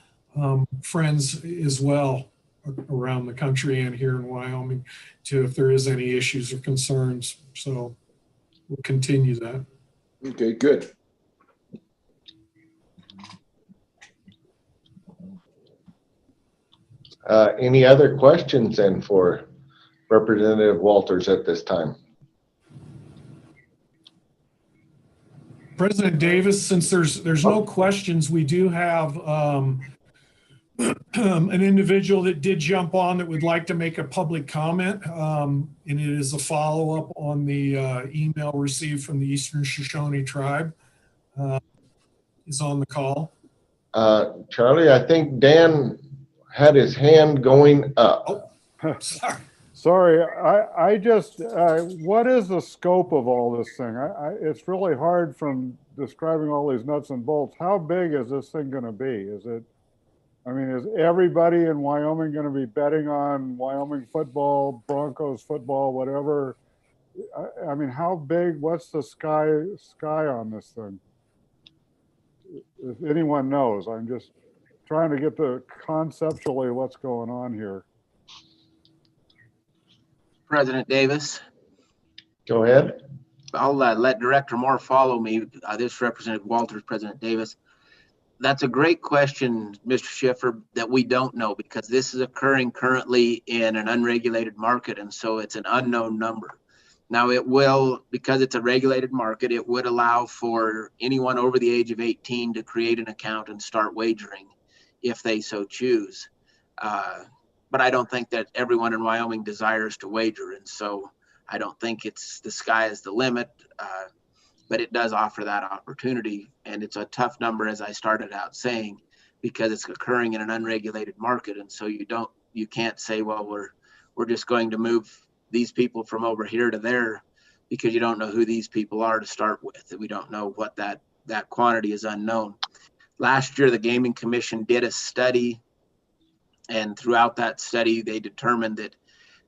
friends as well around the country and here in Wyoming, to if there is any issues or concerns. So we'll continue that. Okay, good. Any other questions then for Representative Walters at this time? President Davis, since there's no questions, we do have an individual that did jump on that would like to make a public comment, and it is a follow-up on the email received from the Eastern Shoshone Tribe. Is on the call. Charlie, I think Dan had his hand going up. Oh, sorry. Sorry, I just, what is the scope of all this thing? It's really hard from describing all these nuts and bolts. How big is this thing going to be? Is it, I mean, is everybody in Wyoming going to be betting on Wyoming football, Broncos football, whatever? I mean, how big, what's the sky on this thing? If anyone knows, I'm just trying to get the conceptually what's going on here. President Davis. Go ahead. I'll let Director Moore follow me. This Representative Walters, President Davis. That's a great question, Mr. Schiffer, that we don't know, because this is occurring currently in an unregulated market, and so it's an unknown number. Now it will, because it's a regulated market, it would allow for anyone over the age of 18 to create an account and start wagering if they so choose. But I don't think that everyone in Wyoming desires to wager. And so I don't think it's the sky is the limit, but it does offer that opportunity. And it's a tough number, as I started out saying, because it's occurring in an unregulated market. And so you can't say, well, we're just going to move these people from over here to there, because you don't know who these people are to start with. We don't know what that quantity is unknown. Last year, the Gaming Commission did a study, and throughout that study, they determined that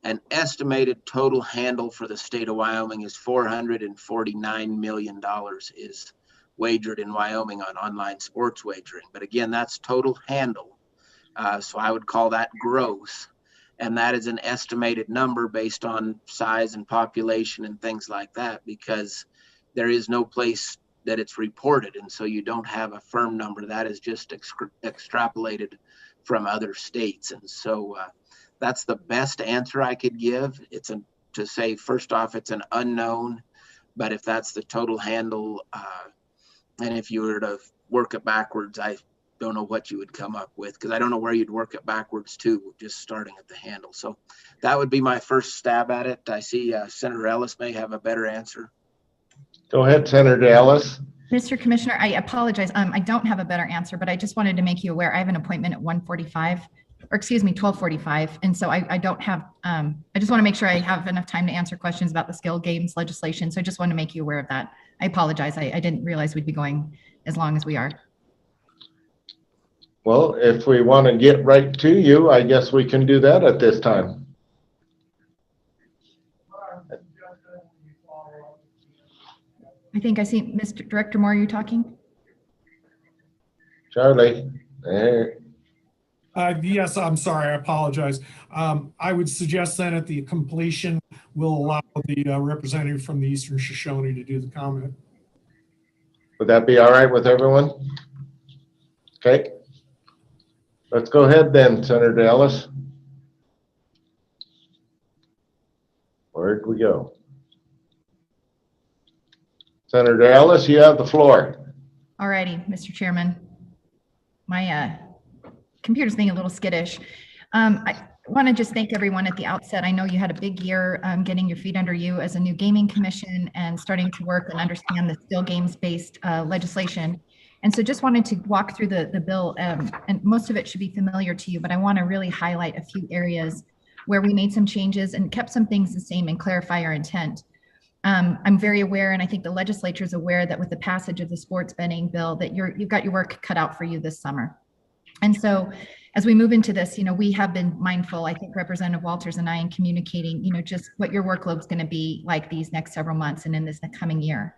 an estimated total handle for the state of Wyoming is $449 million is wagered in Wyoming on online sports wagering. But again, that's total handle. So I would call that gross. And that is an estimated number based on size and population and things like that, because there is no place that it's reported. And so you don't have a firm number. That is just extrapolated from other states. And so that's the best answer I could give. To say, first off, it's an unknown, but if that's the total handle, and if you were to work it backwards, I don't know what you would come up with, because I don't know where you'd work it backwards to, just starting at the handle. So that would be my first stab at it. I see Senator Ellis may have a better answer. Go ahead, Senator Ellis. Mr. Commissioner, I apologize. I don't have a better answer, but I just wanted to make you aware. I have an appointment at 12:45. And so I don't have, I just want to make sure I have enough time to answer questions about the skill games legislation. So I just want to make you aware of that. I apologize. I didn't realize we'd be going as long as we are. Well, if we want to get right to you, I guess we can do that at this time. I think I see Mr. Director Moore, are you talking? Charlie, there. Yes, I'm sorry, I apologize. I would suggest then at the completion, we'll allow the representative from the Eastern Shoshone to do the comment. Would that be all right with everyone? Okay. Let's go ahead then, Senator Ellis. Where'd we go? Senator Ellis, you have the floor. All righty, Mr. Chairman. My computer's being a little skittish. I want to just thank everyone at the outset. I know you had a big year getting your feet under you as a new gaming commission and starting to work and understand the skill games-based legislation. And so just wanted to walk through the bill, and most of it should be familiar to you, but I want to really highlight a few areas where we made some changes and kept some things the same and clarify our intent. I'm very aware, and I think the legislature is aware, that with the passage of the sports betting bill, that you've got your work cut out for you this summer. And so as we move into this, we have been mindful, I think Representative Walters and I, in communicating, just what your workload is going to be like these next several months and in this coming year.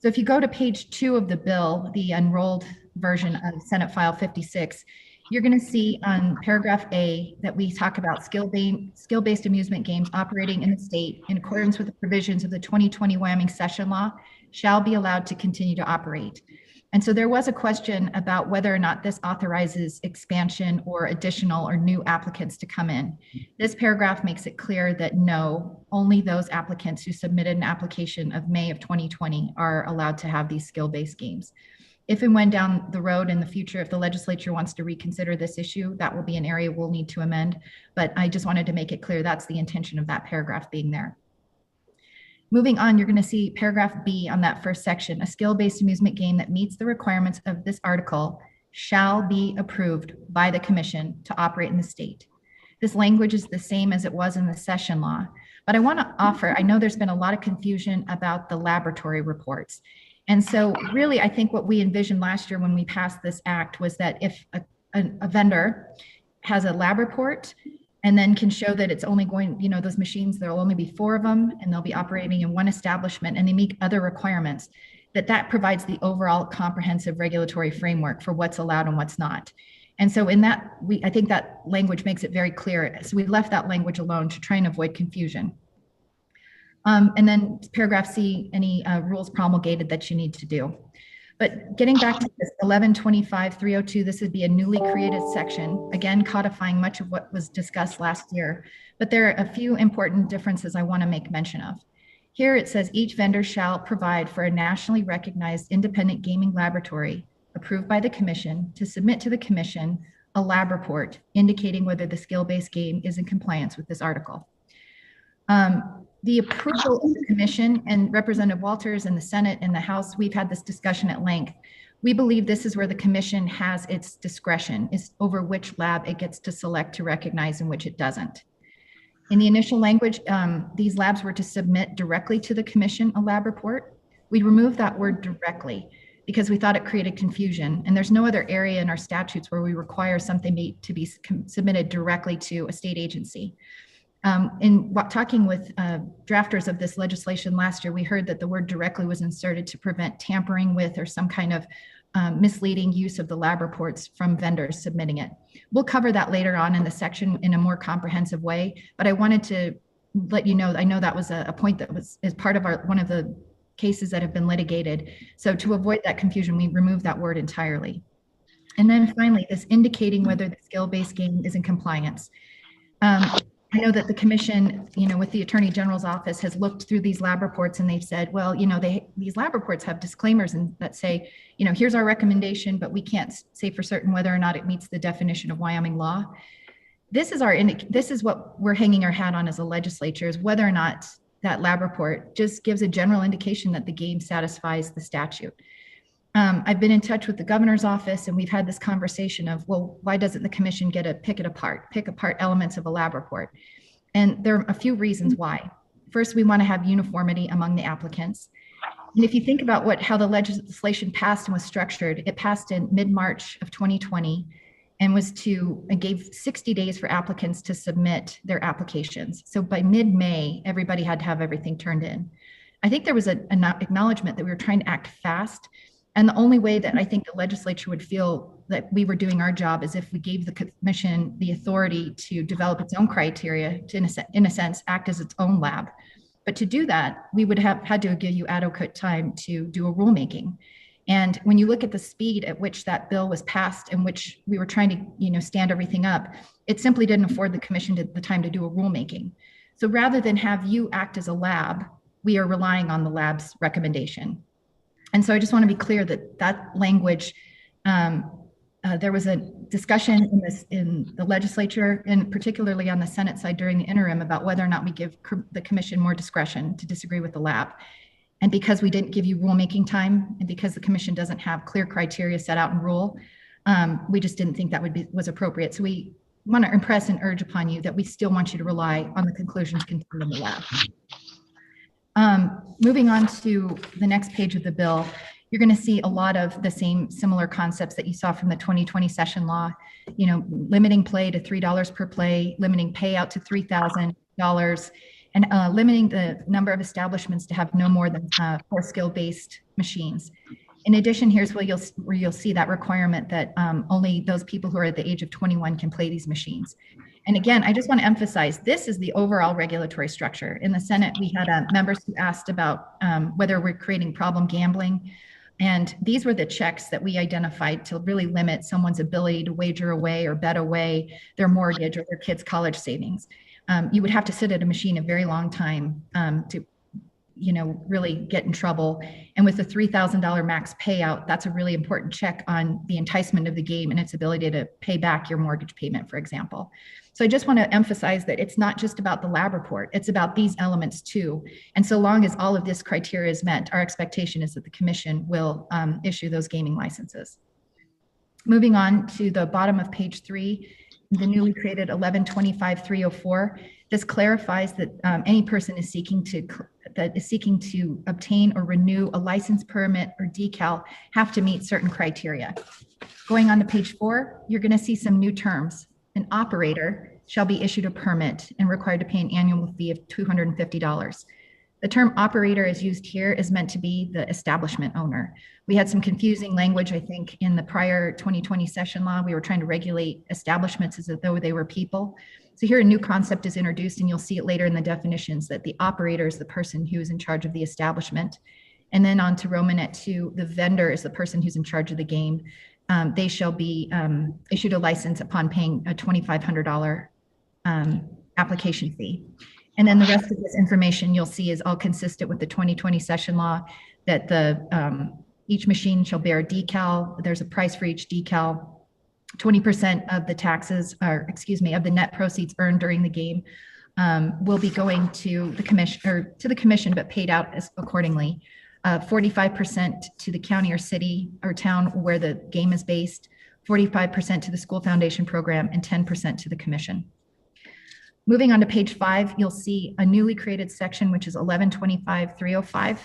So if you go to page 2 of the bill, the enrolled version of Senate File 56, you're going to see on paragraph A that we talk about skill-based amusement games operating in the state in accordance with the provisions of the 2020 Wyoming session law shall be allowed to continue to operate. And so there was a question about whether or not this authorizes expansion or additional or new applicants to come in. This paragraph makes it clear that no, only those applicants who submitted an application of May of 2020 are allowed to have these skill-based games. If and when down the road in the future, if the legislature wants to reconsider this issue, that will be an area we'll need to amend. But I just wanted to make it clear that's the intention of that paragraph being there. Moving on, you're going to see paragraph B on that first section. A skill-based amusement game that meets the requirements of this article shall be approved by the commission to operate in the state. This language is the same as it was in the session law, but I want to offer, I know there's been a lot of confusion about the laboratory reports. And so really, I think what we envisioned last year when we passed this act was that if a vendor has a lab report and then can show that it's only going, those machines, there'll only be 4 of them and they'll be operating in one establishment and they meet other requirements, that provides the overall comprehensive regulatory framework for what's allowed and what's not. And so in that, I think that language makes it very clear. So we left that language alone to try and avoid confusion. And then paragraph C, any rules promulgated that you need to do. But getting back to this 1125-302, this would be a newly created section, again, codifying much of what was discussed last year. But there are a few important differences I want to make mention of. Here it says each vendor shall provide for a nationally recognized independent gaming laboratory approved by the commission to submit to the commission a lab report indicating whether the skill-based game is in compliance with this article. The approval of the commission, and Representative Walters in the Senate and the House, we've had this discussion at length. We believe this is where the commission has its discretion, is over which lab it gets to select to recognize and which it doesn't. In the initial language, these labs were to submit directly to the commission a lab report. We removed that word directly because we thought it created confusion. And there's no other area in our statutes where we require something to be submitted directly to a state agency. In talking with drafters of this legislation last year, we heard that the word directly was inserted to prevent tampering with or some kind of misleading use of the lab reports from vendors submitting it. We'll cover that later on in the section in a more comprehensive way, but I wanted to let you know, I know that was a point that is part of one of the cases that have been litigated. So to avoid that confusion, we removed that word entirely. And then finally, this indicating whether the skill-based game is in compliance. I know that the commission, with the Attorney General's office has looked through these lab reports and they've said, well, these lab reports have disclaimers that say, here's our recommendation, but we can't say for certain whether or not it meets the definition of Wyoming law. This is what we're hanging our hat on as a legislature, is whether or not that lab report just gives a general indication that the game satisfies the statute. I've been in touch with the governor's office and we've had this conversation of, well, why doesn't the commission get to pick apart elements of a lab report? And there are a few reasons why. First, we want to have uniformity among the applicants. And if you think about how the legislation passed and was structured, it passed in mid-March of 2020 and gave 60 days for applicants to submit their applications. So by mid-May, everybody had to have everything turned in. I think there was an acknowledgement that we were trying to act fast. And the only way that I think the legislature would feel that we were doing our job is if we gave the commission the authority to develop its own criteria to, in a sense, act as its own lab. But to do that, we would have had to give you adequate time to do a rulemaking. And when you look at the speed at which that bill was passed and which we were trying to, stand everything up, it simply didn't afford the commission the time to do a rulemaking. So rather than have you act as a lab, we are relying on the lab's recommendation. And so I just want to be clear that language, there was a discussion in the legislature and particularly on the Senate side during the interim about whether or not we give the commission more discretion to disagree with the lab. And because we didn't give you rulemaking time and because the commission doesn't have clear criteria set out in rule, we just didn't think that was appropriate. So we want to impress and urge upon you that we still want you to rely on the conclusions contained in the lab. Moving on to the next page of the bill, you're going to see a lot of the same similar concepts that you saw from the 2020 session law, limiting play to $3 per play, limiting payout to $3,000, and limiting the number of establishments to have no more than 4 skill-based machines. In addition, here's where you'll see that requirement that only those people who are at the age of 21 can play these machines. And again, I just want to emphasize, this is the overall regulatory structure. In the Senate, we had members who asked about whether we're creating problem gambling. And these were the checks that we identified to really limit someone's ability to wager away or bet away their mortgage or their kids' college savings. You would have to sit at a machine a very long time to really get in trouble. And with the $3,000 max payout, that's a really important check on the enticement of the game and its ability to pay back your mortgage payment, for example. So I just want to emphasize that it's not just about the lab report, it's about these elements too. And so long as all of this criteria is met, our expectation is that the commission will issue those gaming licenses. Moving on to the bottom of page 3, the newly created 1125-304. This clarifies that any person is seeking to obtain or renew a license, permit, or decal have to meet certain criteria. Going on to page 4, you're going to see some new terms. An operator shall be issued a permit and required to pay an annual fee of $250. The term operator is used here is meant to be the establishment owner. We had some confusing language, I think, in the prior 2020 session law. We were trying to regulate establishments as though they were people. So here a new concept is introduced, and you'll see it later in the definitions, that the operator is the person who is in charge of the establishment. And then on to Romanet 2, the vendor is the person who's in charge of the game. They shall be issued a license upon paying a $2,500 application fee. And then the rest of this information you'll see is all consistent with the 2020 session law, that each machine shall bear a decal. There's a price for each decal. 20% of the taxes, of the net proceeds earned during the game will be going to the commission, but paid out as accordingly. 45% to the county or city or town where the game is based, 45% to the school foundation program, and 10% to the commission. Moving on to page 5, you'll see a newly created section, which is 1125-305.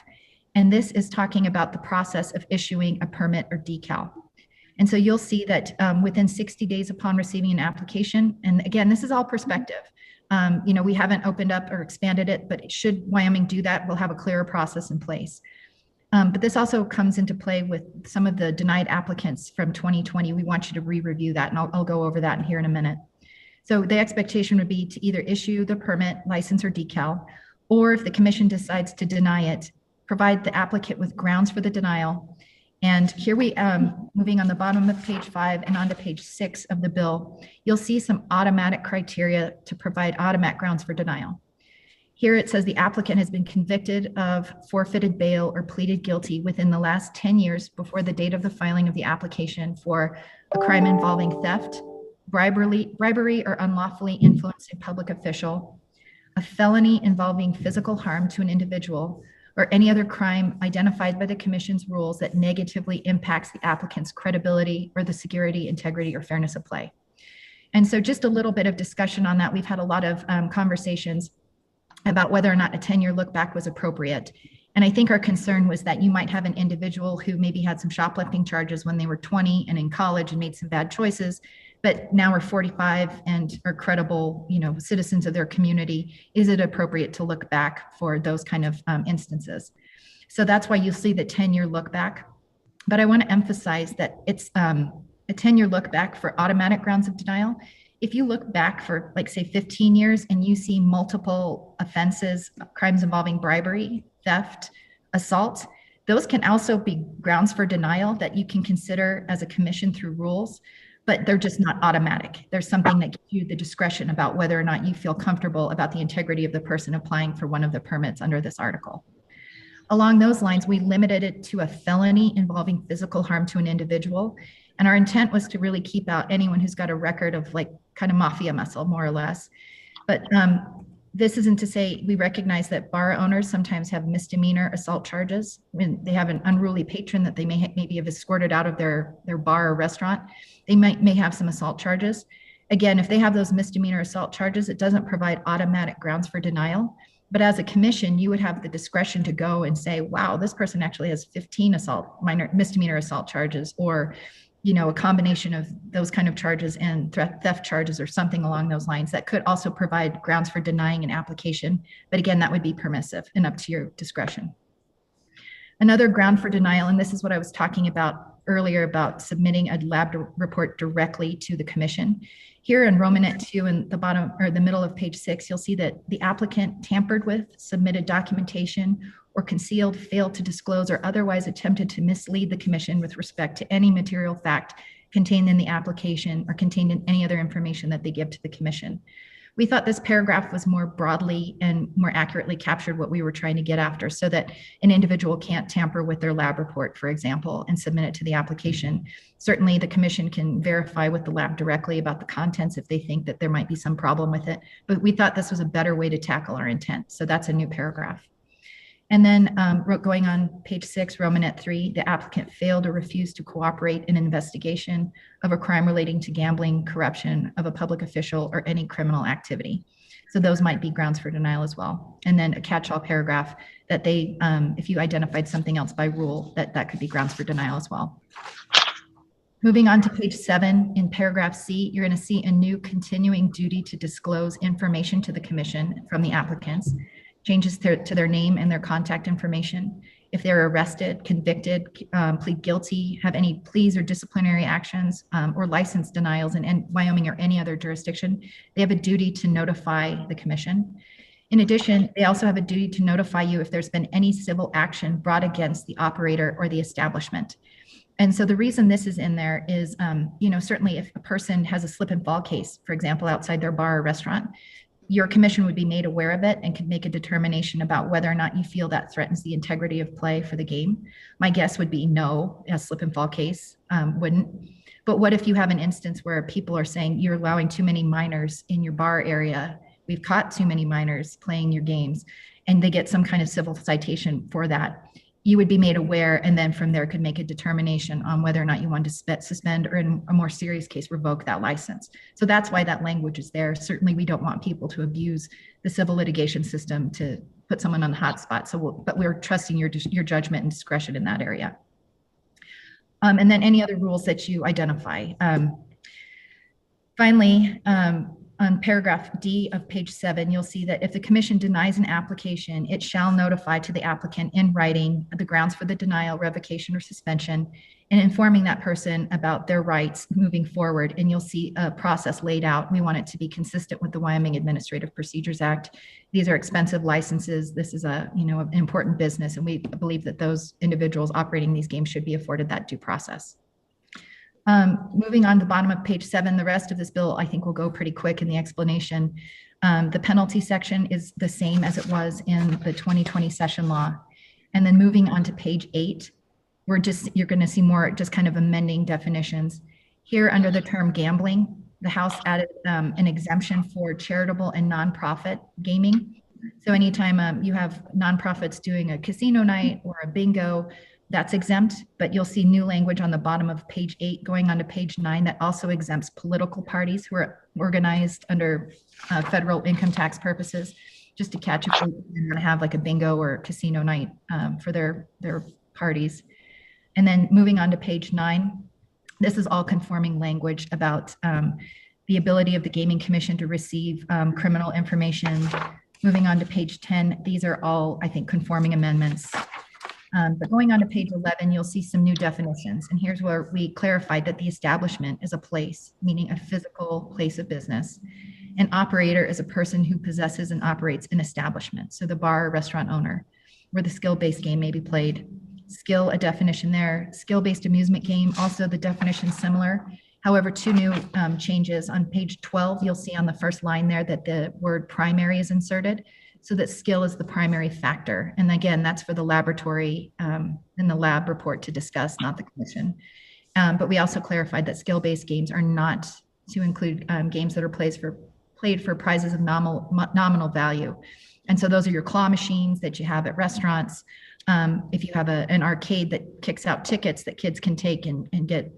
And this is talking about the process of issuing a permit or decal. And so you'll see that within 60 days upon receiving an application, and again, this is all perspective. We haven't opened up or expanded it, but should Wyoming do that, we'll have a clearer process in place. But this also comes into play with some of the denied applicants from 2020. We want you to re-review that, and I'll go over that here in a minute. So the expectation would be to either issue the permit, license, or decal, or if the commission decides to deny it, provide the applicant with grounds for the denial. And here we, moving on the bottom of page 5 and onto page 6 of the bill, you'll see some automatic criteria to provide automatic grounds for denial. Here it says the applicant has been convicted of forfeited bail or pleaded guilty within the last 10 years before the date of the filing of the application for a crime involving theft, bribery or unlawfully influencing public official, a felony involving physical harm to an individual, or any other crime identified by the commission's rules that negatively impacts the applicant's credibility or the security, integrity, or fairness of play. And so just a little bit of discussion on that. We've had a lot of conversations about whether or not a 10-year look back was appropriate. And I think our concern was that you might have an individual who maybe had some shoplifting charges when they were 20 and in college and made some bad choices, but now are 45 and are credible, citizens of their community. Is it appropriate to look back for those kind of instances? So that's why you'll see the 10-year look back. But I want to emphasize that it's a 10-year look back for automatic grounds of denial. If you look back for, like, say, 15 years and you see multiple offenses, crimes involving bribery, theft, assault, those can also be grounds for denial that you can consider as a commission through rules, but they're just not automatic. There's something that gives you the discretion about whether or not you feel comfortable about the integrity of the person applying for one of the permits under this article. Along those lines, we limited it to a felony involving physical harm to an individual. And our intent was to really keep out anyone who's got a record of, like, kind of mafia muscle, more or less. But this isn't to say we recognize that bar owners sometimes have misdemeanor assault charges when they have an unruly patron that they maybe have escorted out of their bar or restaurant. They may have some assault charges. Again, if they have those misdemeanor assault charges, it doesn't provide automatic grounds for denial. But as a commission, you would have the discretion to go and say, wow, this person actually has 15 misdemeanor assault charges, or a combination of those kind of charges and theft charges or something along those lines that could also provide grounds for denying an application. But again, that would be permissive and up to your discretion. Another ground for denial, and this is what I was talking about earlier about submitting a lab report directly to the commission. Here in Romanet 2 in the bottom or the middle of page 6, you'll see that the applicant tampered with, submitted documentation, or concealed, failed to disclose, or otherwise attempted to mislead the commission with respect to any material fact contained in the application or contained in any other information that they give to the commission. We thought this paragraph was more broadly and more accurately captured what we were trying to get after, so that an individual can't tamper with their lab report, for example, and submit it to the application. Certainly the commission can verify with the lab directly about the contents if they think that there might be some problem with it, but we thought this was a better way to tackle our intent. So that's a new paragraph. And then going on page 6, Romanet 3, the applicant failed or refused to cooperate in an investigation of a crime relating to gambling, corruption of a public official, or any criminal activity. So those might be grounds for denial as well. And then a catch-all paragraph that they, if you identified something else by rule, that could be grounds for denial as well. Moving on to page 7, in paragraph C, you're going to see a new continuing duty to disclose information to the commission from the applicants. Changes to their name and their contact information. If they're arrested, convicted, plead guilty, have any pleas or disciplinary actions, or license denials in Wyoming or any other jurisdiction, they have a duty to notify the commission. In addition, they also have a duty to notify you if there's been any civil action brought against the operator or the establishment. And so the reason this is in there is, certainly if a person has a slip and fall case, for example, outside their bar or restaurant, your commission would be made aware of it and could make a determination about whether or not you feel that threatens the integrity of play for the game. My guess would be no, a slip and fall case wouldn't. But what if you have an instance where people are saying you're allowing too many minors in your bar area we've caught too many minors playing your games, and they get some kind of civil citation for that, you would be made aware, and then from there could make a determination on whether or not you want to suspend, or in a more serious case, revoke that license. So that's why that language is there. Certainly, we don't want people to abuse the civil litigation system to put someone on the hot spot. So, but we're trusting your judgment and discretion in that area. And then any other rules that you identify. Finally, on paragraph D of page 7, you'll see that if the commission denies an application, it shall notify to the applicant in writing the grounds for the denial, revocation, or suspension, and informing that person about their rights moving forward. And you'll see a process laid out. We want it to be consistent with the Wyoming Administrative Procedures Act. These are expensive licenses. This is an important business, and we believe that those individuals operating these games should be afforded that due process. Moving on to the bottom of page 7, the rest of this bill, I think, will go pretty quick in the explanation. The penalty section is the same as it was in the 2020 session law. And then moving on to page 8, you're going to see more just kind of amending definitions. Here under the term gambling, the House added an exemption for charitable and nonprofit gaming. So anytime you have nonprofits doing a casino night or a bingo, that's exempt, but you'll see new language on the bottom of page 8 going on to page 9 that also exempts political parties who are organized under federal income tax purposes, just to catch if they want to have like a bingo or a casino night for their parties. And then moving on to page 9, this is all conforming language about the ability of the Gaming Commission to receive criminal information. Moving on to page 10, these are all, I think, conforming amendments. But going on to page 11, you'll see some new definitions. And here's where we clarified that the establishment is a place, meaning a physical place of business. An operator is a person who possesses and operates an establishment. So the bar or restaurant owner, where the skill-based game may be played. Skill, a definition there. Skill-based amusement game, also the definition similar. However, 2 new changes. On page 12, you'll see on the first line there that the word primary is inserted, so that skill is the primary factor. And again, that's for the laboratory and the lab report to discuss, not the commission. But we also clarified that skill-based games are not to include games that are played for prizes of nominal value. And so those are your claw machines that you have at restaurants. If you have an arcade that kicks out tickets that kids can take and get,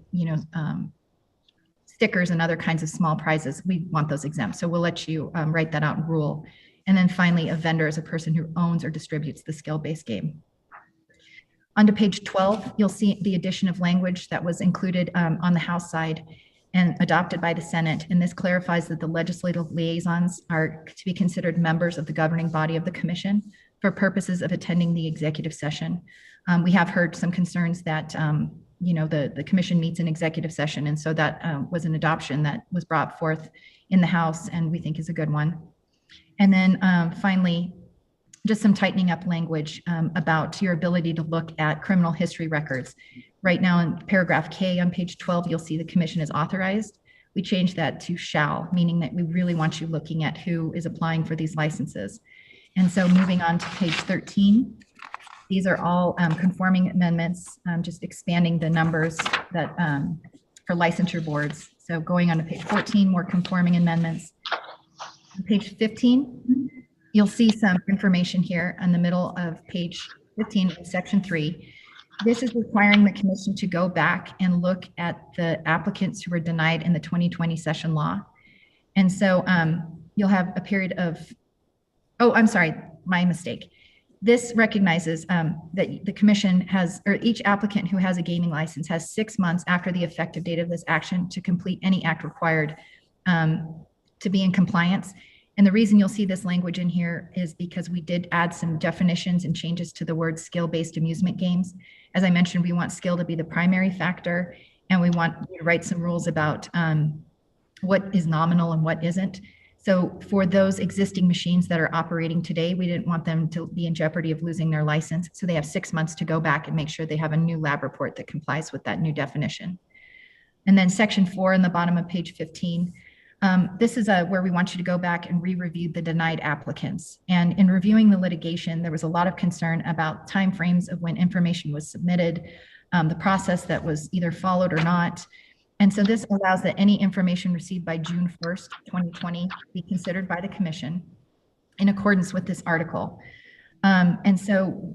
stickers and other kinds of small prizes, we want those exempt. So we'll let you write that out in rule. And then finally, a vendor is a person who owns or distributes the skill-based game. On to page 12, you'll see the addition of language that was included on the House side and adopted by the Senate. And this clarifies that the legislative liaisons are to be considered members of the governing body of the commission for purposes of attending the executive session. We have heard some concerns that the commission meets in executive session. And so that was an adoption that was brought forth in the House, and we think is a good one. And then finally, just some tightening up language about your ability to look at criminal history records. Right now in paragraph K on page 12, you'll see the commission is authorized. We changed that to shall, meaning that we really want you looking at who is applying for these licenses. And so moving on to page 13, these are all conforming amendments, just expanding the numbers that for licensure boards. So going on to page 14, more conforming amendments. On page 15, you'll see some information here on the middle of page 15 in section 3. This is requiring the commission to go back and look at the applicants who were denied in the 2020 session law. And so you'll have a period of, oh, I'm sorry, my mistake. This recognizes that the commission has, or each applicant who has a gaming license has 6 months after the effective date of this action to complete any act required to be in compliance. And the reason you'll see this language in here is because we did add some definitions and changes to the word skill-based amusement games. As I mentioned, we want skill to be the primary factor, and we want you to write some rules about what is nominal and what isn't. So for those existing machines that are operating today, we didn't want them to be in jeopardy of losing their license. So they have 6 months to go back and make sure they have a new lab report that complies with that new definition. And then section 4 in the bottom of page 15, this is where we want you to go back and re-review the denied applicants. And in reviewing the litigation, there was a lot of concern about timeframes of when information was submitted, the process that was either followed or not. And so this allows that any information received by June 1st, 2020 be considered by the commission in accordance with this article. And so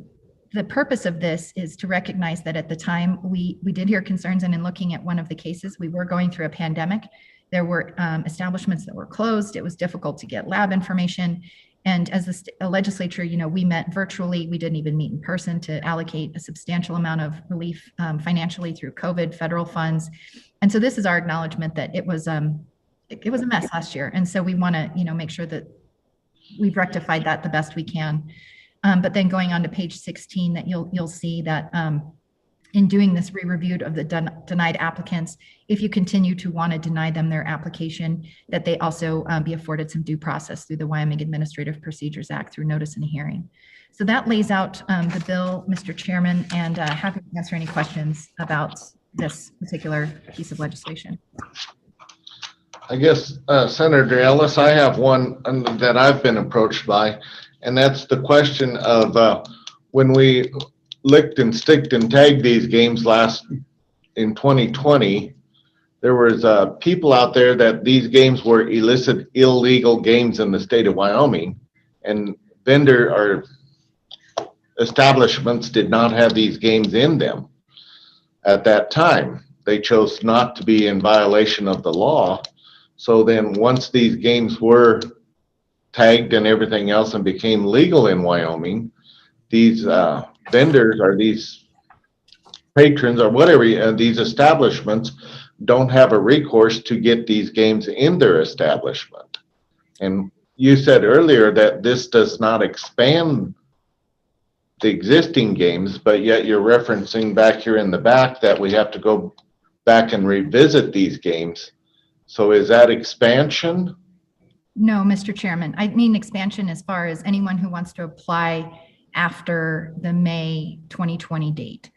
the purpose of this is to recognize that at the time we did hear concerns, and in looking at one of the cases, we were going through a pandemic. There were establishments that were closed. It was difficult to get lab information. And as the legislature, we met virtually. We didn't even meet in person to allocate a substantial amount of relief financially through COVID federal funds. And so this is our acknowledgement that it was a mess last year. And so we want to, make sure that we've rectified that the best we can. But then going on to page 16, that you'll see that in doing this re-reviewed of the denied applicants, if you continue to want to deny them their application, that they also be afforded some due process through the Wyoming Administrative Procedures Act through notice and hearing. So that lays out the bill, Mr. Chairman, and happy to answer any questions about this particular piece of legislation. I guess, Senator Ellis, I have one that I've been approached by, and that's the question of when we licked and sticked and tagged these games in 2020, there was people out there that these games were illicit, illegal games in the state of Wyoming, and vendor or establishments did not have these games in them at that time. They chose not to be in violation of the law. So then once these games were tagged and everything else and became legal in Wyoming, these vendors or these patrons or whatever, these establishments don't have a recourse to get these games in their establishment. And you said earlier that this does not expand the existing games, but yet you're referencing back here in the back that we have to go back and revisit these games. So is that expansion? No, Mr. Chairman. I mean expansion as far as anyone who wants to apply after the May 2020 date.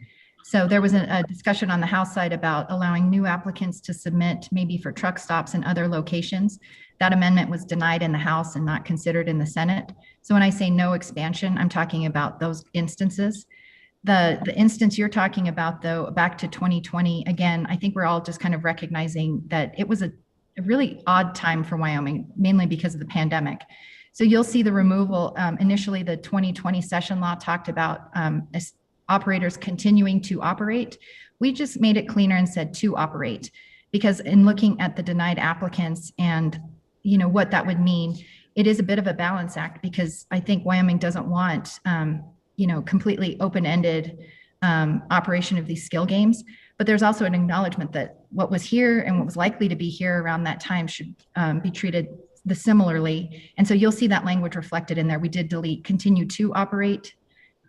So there was a discussion on the House side about allowing new applicants to submit maybe for truck stops and other locations. That amendment was denied in the House and not considered in the Senate. So when I say no expansion, I'm talking about those instances. The instance you're talking about, though, back to 2020, again, I think we're all just kind of recognizing that it was a really odd time for Wyoming, mainly because of the pandemic. So you'll see the removal. Initially, the 2020 session law talked about operators continuing to operate. We just made it cleaner and said to operate, because in looking at the denied applicants and what that would mean, it is a bit of a balance act, because I think Wyoming doesn't want completely open-ended operation of these skill games. But there's also an acknowledgement that what was here and what was likely to be here around that time should be treated similarly. And so you'll see that language reflected in there. We did delete continue to operate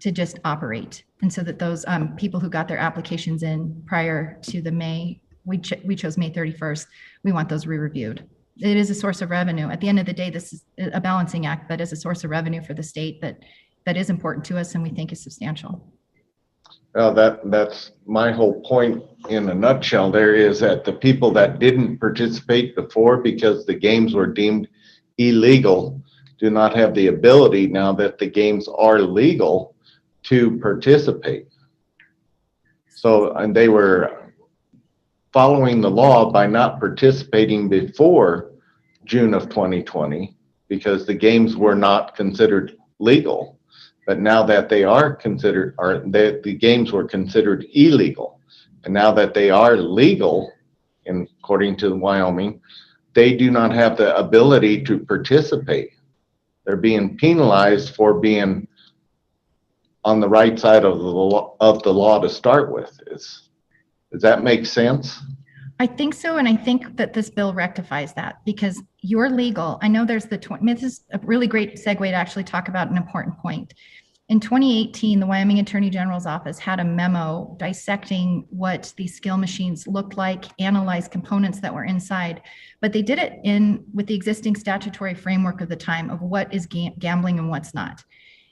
to just operate. And so that those people who got their applications in prior to the May, we chose May 31st, we want those re-reviewed. It is a source of revenue. At the end of the day, this is a balancing act, but is a source of revenue for the state that is important to us and we think is substantial. Well, that's my whole point in a nutshell there, is that the people that didn't participate before because the games were deemed illegal do not have the ability, now that the games are legal, to participate. So, and they were following the law by not participating before June of 2020 because the games were not considered legal. But now that they are considered, or the games were considered illegal, and now that they are legal, according to Wyoming, they do not have the ability to participate. They're being penalized for being on the right side of the law to start with. Does that make sense? I think so, and I think that this bill rectifies that, because you're legal. I know there's this is a really great segue to actually talk about an important point. In 2018, the Wyoming Attorney General's office had a memo dissecting what these skill machines looked like, analyzed components that were inside, but they did it with the existing statutory framework of the time of what is gambling and what's not.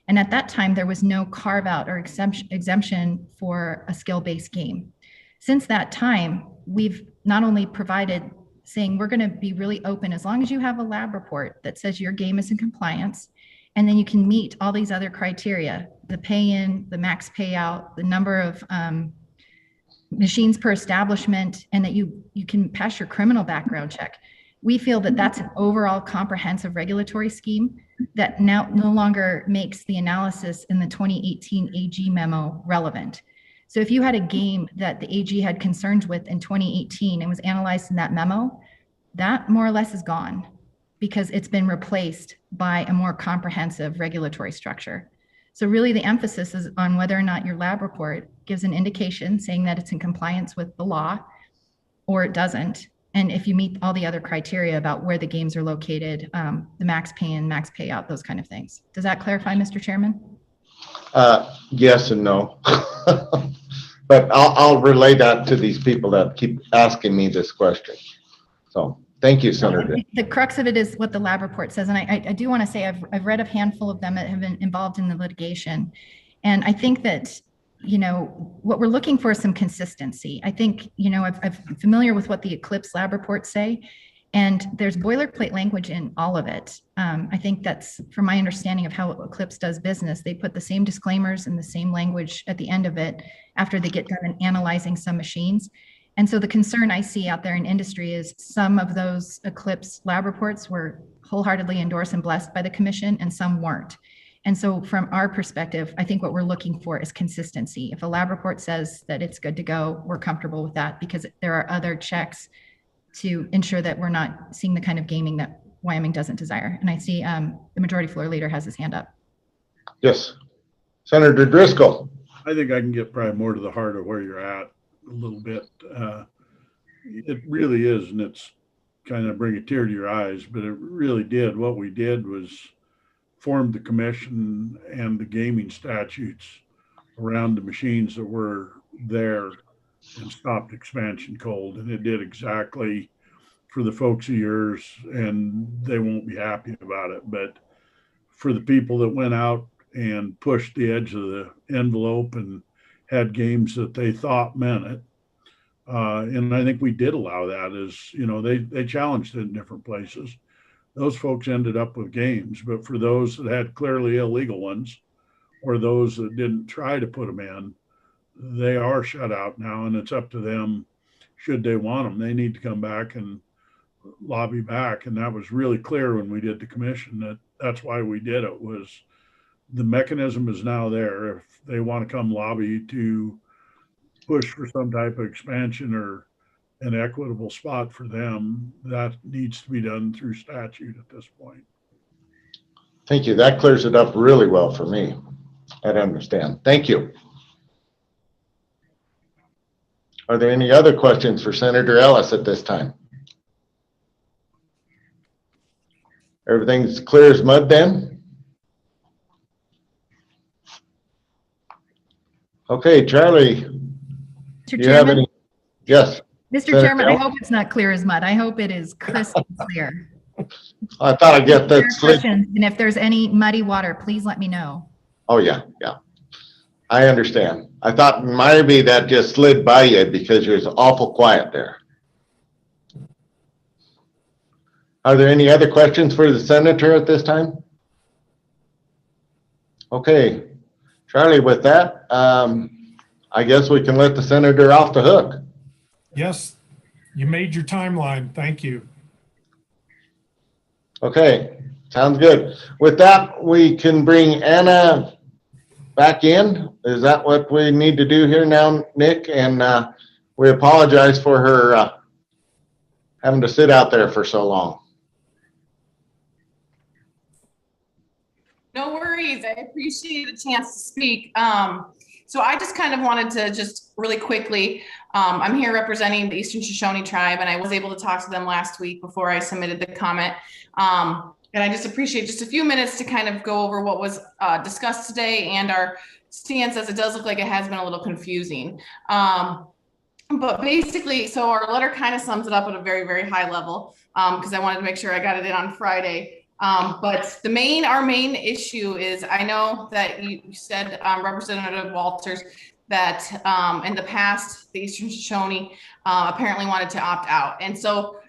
And at that time, there was no carve out or exemption for a skill-based game. Since that time, we've not only provided saying we're going to be really open as long as you have a lab report that says your game is in compliance, and then you can meet all these other criteria, the pay-in, the max payout, the number of machines per establishment, and that you can pass your criminal background check. We feel that that's an overall comprehensive regulatory scheme that now no longer makes the analysis in the 2018 AG memo relevant. So if you had a game that the AG had concerns with in 2018 and was analyzed in that memo, that more or less is gone because it's been replaced by a more comprehensive regulatory structure. So really the emphasis is on whether or not your lab report gives an indication saying that it's in compliance with the law or it doesn't. And if you meet all the other criteria about where the games are located, the max pay in, max payout, those kind of things. Does that clarify, Mr. Chairman? Yes and no. But I'll relay that to these people that keep asking me this question. So thank you, Senator. The crux of it is what the lab report says. And I do want to say I've read a handful of them that have been involved in the litigation. And I think that, you know, what we're looking for is some consistency. I think, you know, I'm familiar with what the Eclipse lab reports say, and there's boilerplate language in all of it. I think that's from my understanding of how Eclipse does business. They put the same disclaimers and the same language at the end of it after they get done in analyzing some machines. And so the concern I see out there in industry is some of those Eclipse lab reports were wholeheartedly endorsed and blessed by the commission, and some weren't. And so from our perspective, I think what we're looking for is consistency. If a lab report says that it's good to go, we're comfortable with that because there are other checks to ensure that we're not seeing the kind of gaming that Wyoming doesn't desire. And I see the majority floor leader has his hand up. Yes. Senator Driscoll. I think I can get probably more to the heart of where you're at a little bit. It really is, and it's kind of bring a tear to your eyes, but it really did. What we did was formed the commission and the gaming statutes around the machines that were there and stopped expansion cold. And it did exactly for the folks of yours, and they won't be happy about it. But for the people that went out and pushed the edge of the envelope and had games that they thought meant it, and I think we did allow that. As you know, they challenged it in different places. Those folks ended up with games, but for those that had clearly illegal ones or those that didn't try to put them in, they are shut out now, and it's up to them. Should they want them, they need to come back and lobby back. And that was really clear when we did the commission, that's why we did it. Was the mechanism is now there. If they want to come lobby to push for some type of expansion or an equitable spot for them, that needs to be done through statute at this point. Thank you. That clears it up really well for me. I understand. Thank you. Are there any other questions for Senator Ellis at this time? Everything's clear as mud then? Okay, Charlie, do you have any? Yes. Mr. Chairman, I hope it's not clear as mud. I hope it is crystal clear. I thought I get that slid. And if there's any muddy water, please let me know. Oh, yeah, yeah. I understand. I thought maybe that just slid by you because you're awful quiet there. Are there any other questions for the senator at this time? Okay, Charlie, with that, I guess we can let the senator off the hook. Yes, you made your timeline. Thank you. Okay, sounds good. With that, we can bring Anna back in. Is that what we need to do here now, Nick? And we apologize for her having to sit out there for so long. No worries. I appreciate the chance to speak. So I just kind of wanted to just really quickly, I'm here representing the Eastern Shoshone tribe, and I was able to talk to them last week before I submitted the comment. And I just appreciate just a few minutes to kind of go over what was discussed today and our stance, as it does look like it has been a little confusing. But basically, so our letter kind of sums it up at a very, very high level, because I wanted to make sure I got it in on Friday. But our main issue is, I know that you said, Representative Walters, that in the past, the Eastern Shoshone apparently wanted to opt out. And so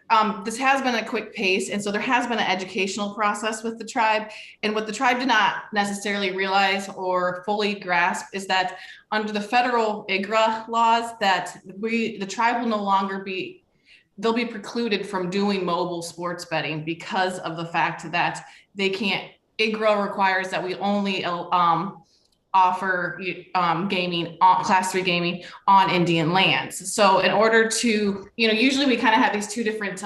this has been a quick pace. And so there has been an educational process with the tribe. And what the tribe did not necessarily realize or fully grasp is that under the federal IGRA laws, that the tribe will no longer be, they'll be precluded from doing mobile sports betting because of the fact that they can't, IGRA requires that we only offer gaming, class 3 gaming on Indian lands. So in order to, usually we kind of have these two different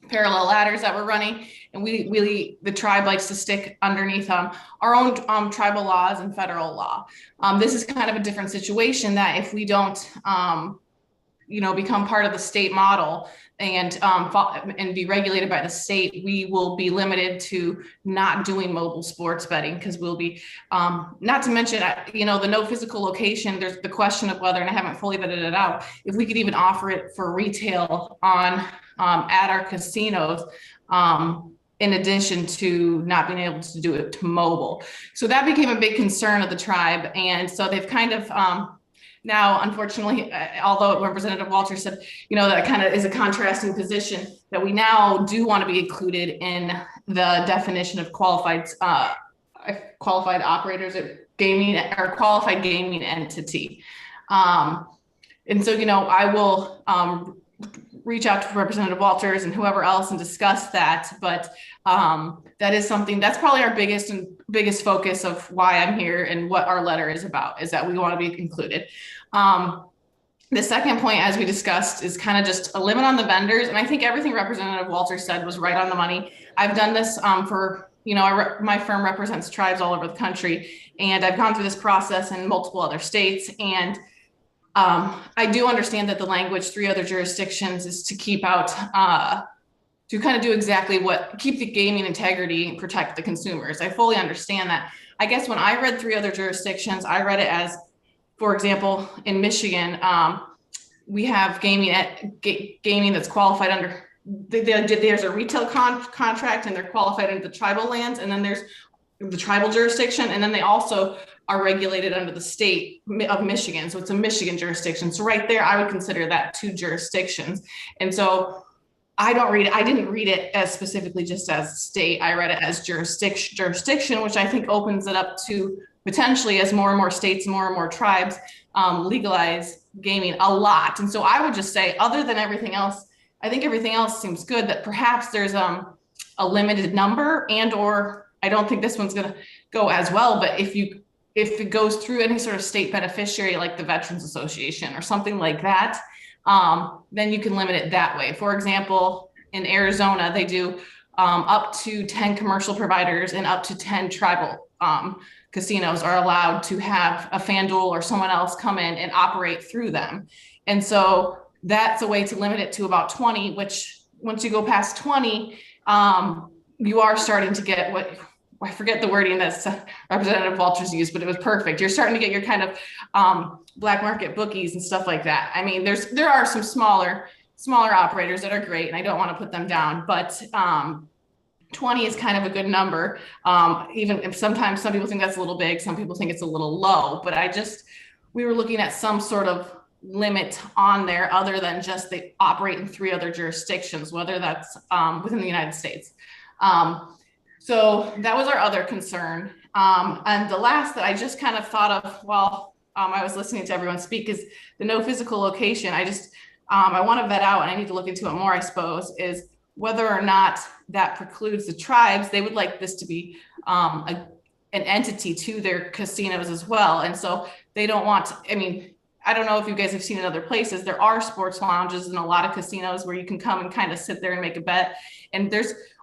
parallel ladders that we're running, and the tribe likes to stick underneath our own tribal laws and federal law. This is kind of a different situation that if we don't become part of the state model and be regulated by the state, we will be limited to not doing mobile sports betting because we'll be, not to mention, the no physical location, there's the question of whether, and I haven't fully vetted it out, if we could even offer it for retail on at our casinos, in addition to not being able to do it to mobile. So that became a big concern of the tribe. And so they've kind of, now, unfortunately, although Representative Walter said, that kind of is a contrasting position, that we now do want to be included in the definition of qualified operators at gaming or qualified gaming entity. And so, I will reach out to Representative Walters and whoever else and discuss that. But that is something that's probably our biggest focus of why I'm here and what our letter is about, is that we want to be included. The second point, as we discussed, is kind of just a limit on the vendors. And I think everything Representative Walters said was right on the money. I've done this for, my firm represents tribes all over the country, and I've gone through this process in multiple other states. And I do understand that the language 3 other jurisdictions is to keep out, to kind of do exactly keep the gaming integrity and protect the consumers. I fully understand that. I guess when I read 3 other jurisdictions, I read it as, for example, in Michigan, we have gaming that's qualified under, there's a retail contract and they're qualified under the tribal lands, and then there's the tribal jurisdiction, and then they also are regulated under the state of Michigan. So it's a Michigan jurisdiction. So right there, I would consider that 2 jurisdictions. And so I didn't read it as specifically just as state. I read it as jurisdiction, which I think opens it up to potentially, as more and more states, more and more tribes legalize gaming a lot. And so I would just say, other than everything else, I think everything else seems good, that perhaps there's a limited number, and or I don't think this one's going to go as well, but if it goes through any sort of state beneficiary like the Veterans Association or something like that, then you can limit it that way. For example, in Arizona, they do up to 10 commercial providers and up to 10 tribal casinos are allowed to have a FanDuel or someone else come in and operate through them. And so that's a way to limit it to about 20, which once you go past 20, you are starting to get what, I forget the wording that Representative Walters used, but it was perfect. You're starting to get your kind of black market bookies and stuff like that. I mean, there are some smaller operators that are great, and I don't want to put them down, but 20 is kind of a good number. Even if sometimes some people think that's a little big, some people think it's a little low, but we were looking at some sort of limit on there other than just they operate in 3 other jurisdictions, whether that's within the United States. So that was our other concern. And the last that I just kind of thought of while I was listening to everyone speak is the no physical location. I want to vet out, and I need to look into it more, I suppose, is whether or not that precludes the tribes. They would like this to be an entity to their casinos as well. And so they don't want, I don't know if you guys have seen in other places, there are sports lounges in a lot of casinos where you can come and kind of sit there and make a bet. And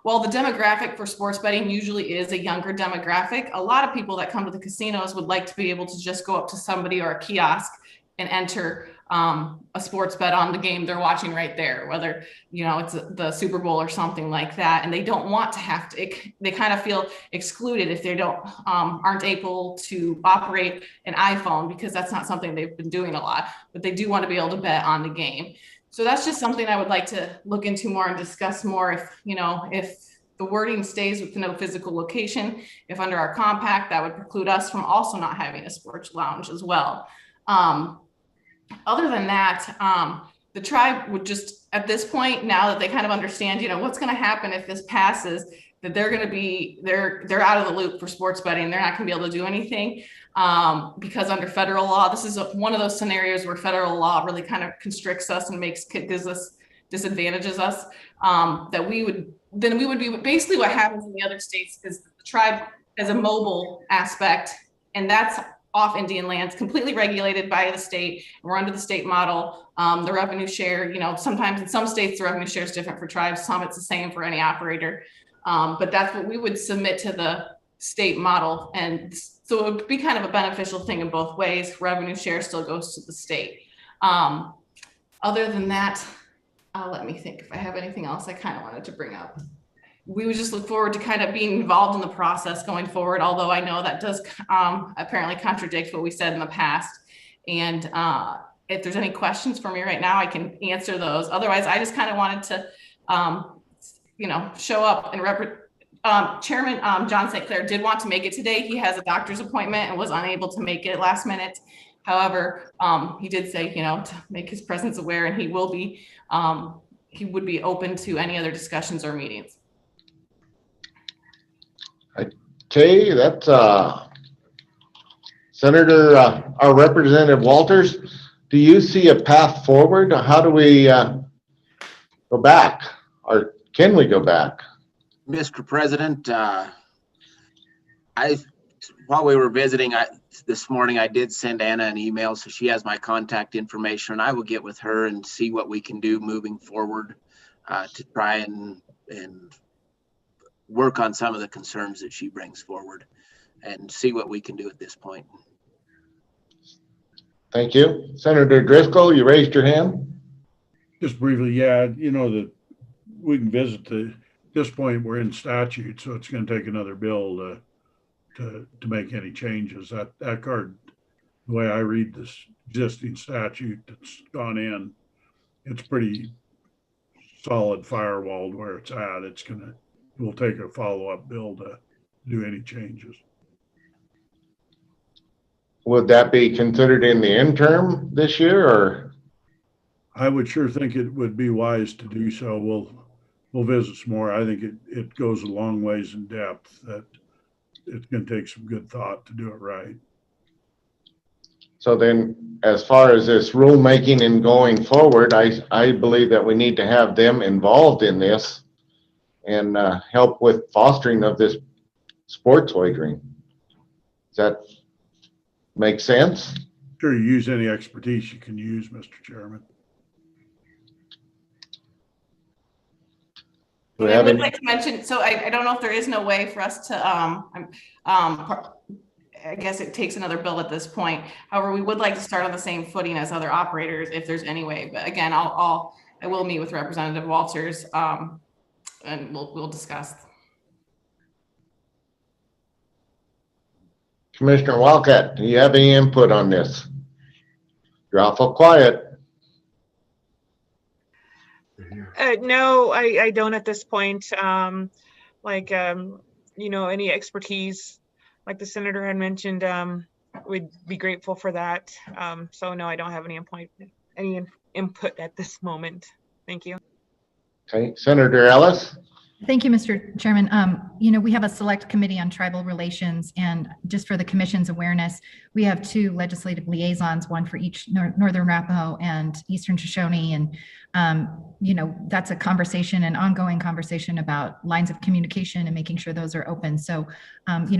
while the demographic for sports betting usually is a younger demographic, a lot of people that come to the casinos would like to be able to just go up to somebody or a kiosk and enter a sports bet on the game they're watching right there, whether, it's the Super Bowl or something like that. And they don't want to have to, they kind of feel excluded if they aren't able to operate an iPhone, because that's not something they've been doing a lot, but they do want to be able to bet on the game. So that's just something I would like to look into more and discuss more if the wording stays with no physical location, if under our compact, that would preclude us from also not having a sports lounge as well. Other than that, the tribe would just, at this point, now that they kind of understand, what's going to happen if this passes, that they're going to be, they're out of the loop for sports betting. They're not going to be able to do anything because under federal law, this is one of those scenarios where federal law really kind of constricts us and disadvantages us. That we would be basically what happens in the other states is the tribe as a mobile aspect, and that's off Indian lands, completely regulated by the state. We're under the state model. The revenue share, sometimes in some states, the revenue share is different for tribes. Some it's the same for any operator. But that's what we would submit to the state model. And so it would be kind of a beneficial thing in both ways. Revenue share still goes to the state. Other than that, let me think if I have anything else I kind of wanted to bring up. We would just look forward to kind of being involved in the process going forward, although I know that does apparently contradict what we said in the past. And if there's any questions for me right now, I can answer those. Otherwise, I just kind of wanted to, show up and Chairman John St. Clair did want to make it today. He has a doctor's appointment and was unable to make it last minute. However, he did say, to make his presence aware, and he would be open to any other discussions or meetings. Okay, that's Senator, our Representative Walters. Do you see a path forward? How do we go back, or can we go back? Mr. President, while we were visiting this morning, I did send Anna an email, so she has my contact information, and I will get with her and see what we can do moving forward to try and work on some of the concerns that she brings forward and see what we can do at this point. Thank you. Senator Driscoll, you raised your hand. Just briefly, yeah, that we can visit at this point we're in statute, so it's going to take another bill to make any changes. That card, the way I read this existing statute that's gone in, it's pretty solid firewalled where it's at. We'll take a follow-up bill to do any changes. Would that be considered in the interim this year, or? I would sure think it would be wise to do so. We'll visit some more. I think it goes a long ways in depth, that it's going to take some good thought to do it right. So then, as far as this rulemaking and going forward, I believe that we need to have them involved in this and help with fostering of this sports wagering. Does that make sense? Sure, you use any expertise you can use, Mr. Chairman. I would like to mention, so I don't know if there is no way for us to, I guess it takes another bill at this point. However, we would like to start on the same footing as other operators if there's any way. But again, I will meet with Representative Walters and we'll discuss. Commissioner Walcott, do you have any input on this? You're awful quiet. No, I don't at this point. Any expertise, like the senator had mentioned, we'd be grateful for that. So no, I don't have any input at this moment. Thank you. Okay, Senator Ellis. Thank you, Mr. Chairman. We have a select committee on tribal relations, and just for the commission's awareness, we have 2 legislative liaisons, one for each Northern Arapaho and Eastern Shoshone. And, that's a conversation, an ongoing conversation about lines of communication and making sure those are open. So,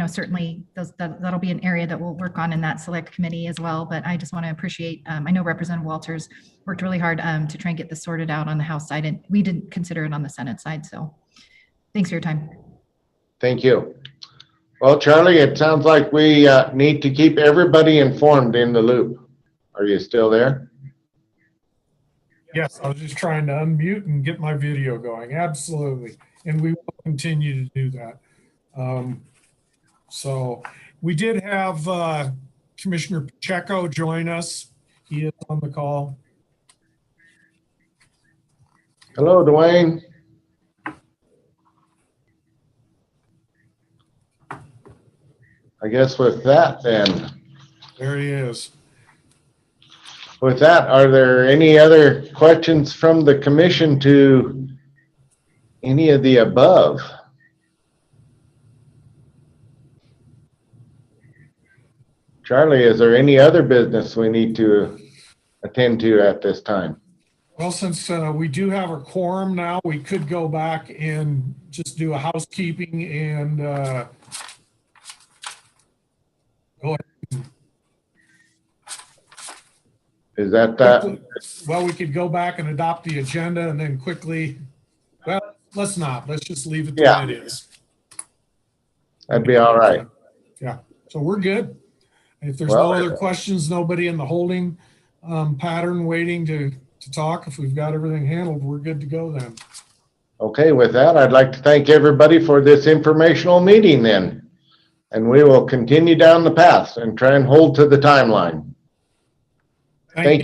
certainly that'll be an area that we'll work on in that select committee as well. But I just want to appreciate, I know Representative Walters worked really hard to try and get this sorted out on the House side, and we didn't consider it on the Senate side. So thanks for your time. Thank you. Well, Charlie, it sounds like we need to keep everybody informed in the loop. Are you still there? Yes, I was just trying to unmute and get my video going. Absolutely. And we will continue to do that. So we did have Commissioner Pacheco join us. He is on the call. Hello, Dwayne. I guess with that then. There he is. With that, are there any other questions from the commission to any of the above? Charlie, is there any other business we need to attend to at this time? Well, since we do have a quorum now, we could go back and just do a housekeeping and go ahead. Is that Well, we could go back and adopt the agenda and then quickly, well, let's not. Let's just leave it the way it is. That'd be all right. Yeah, so we're good. If there's Well, no other questions, nobody in the holding pattern waiting to talk, if we've got everything handled, we're good to go then. Okay, with that, I'd like to thank everybody for this informational meeting then. And we will continue down the path and try and hold to the timeline. Thank you.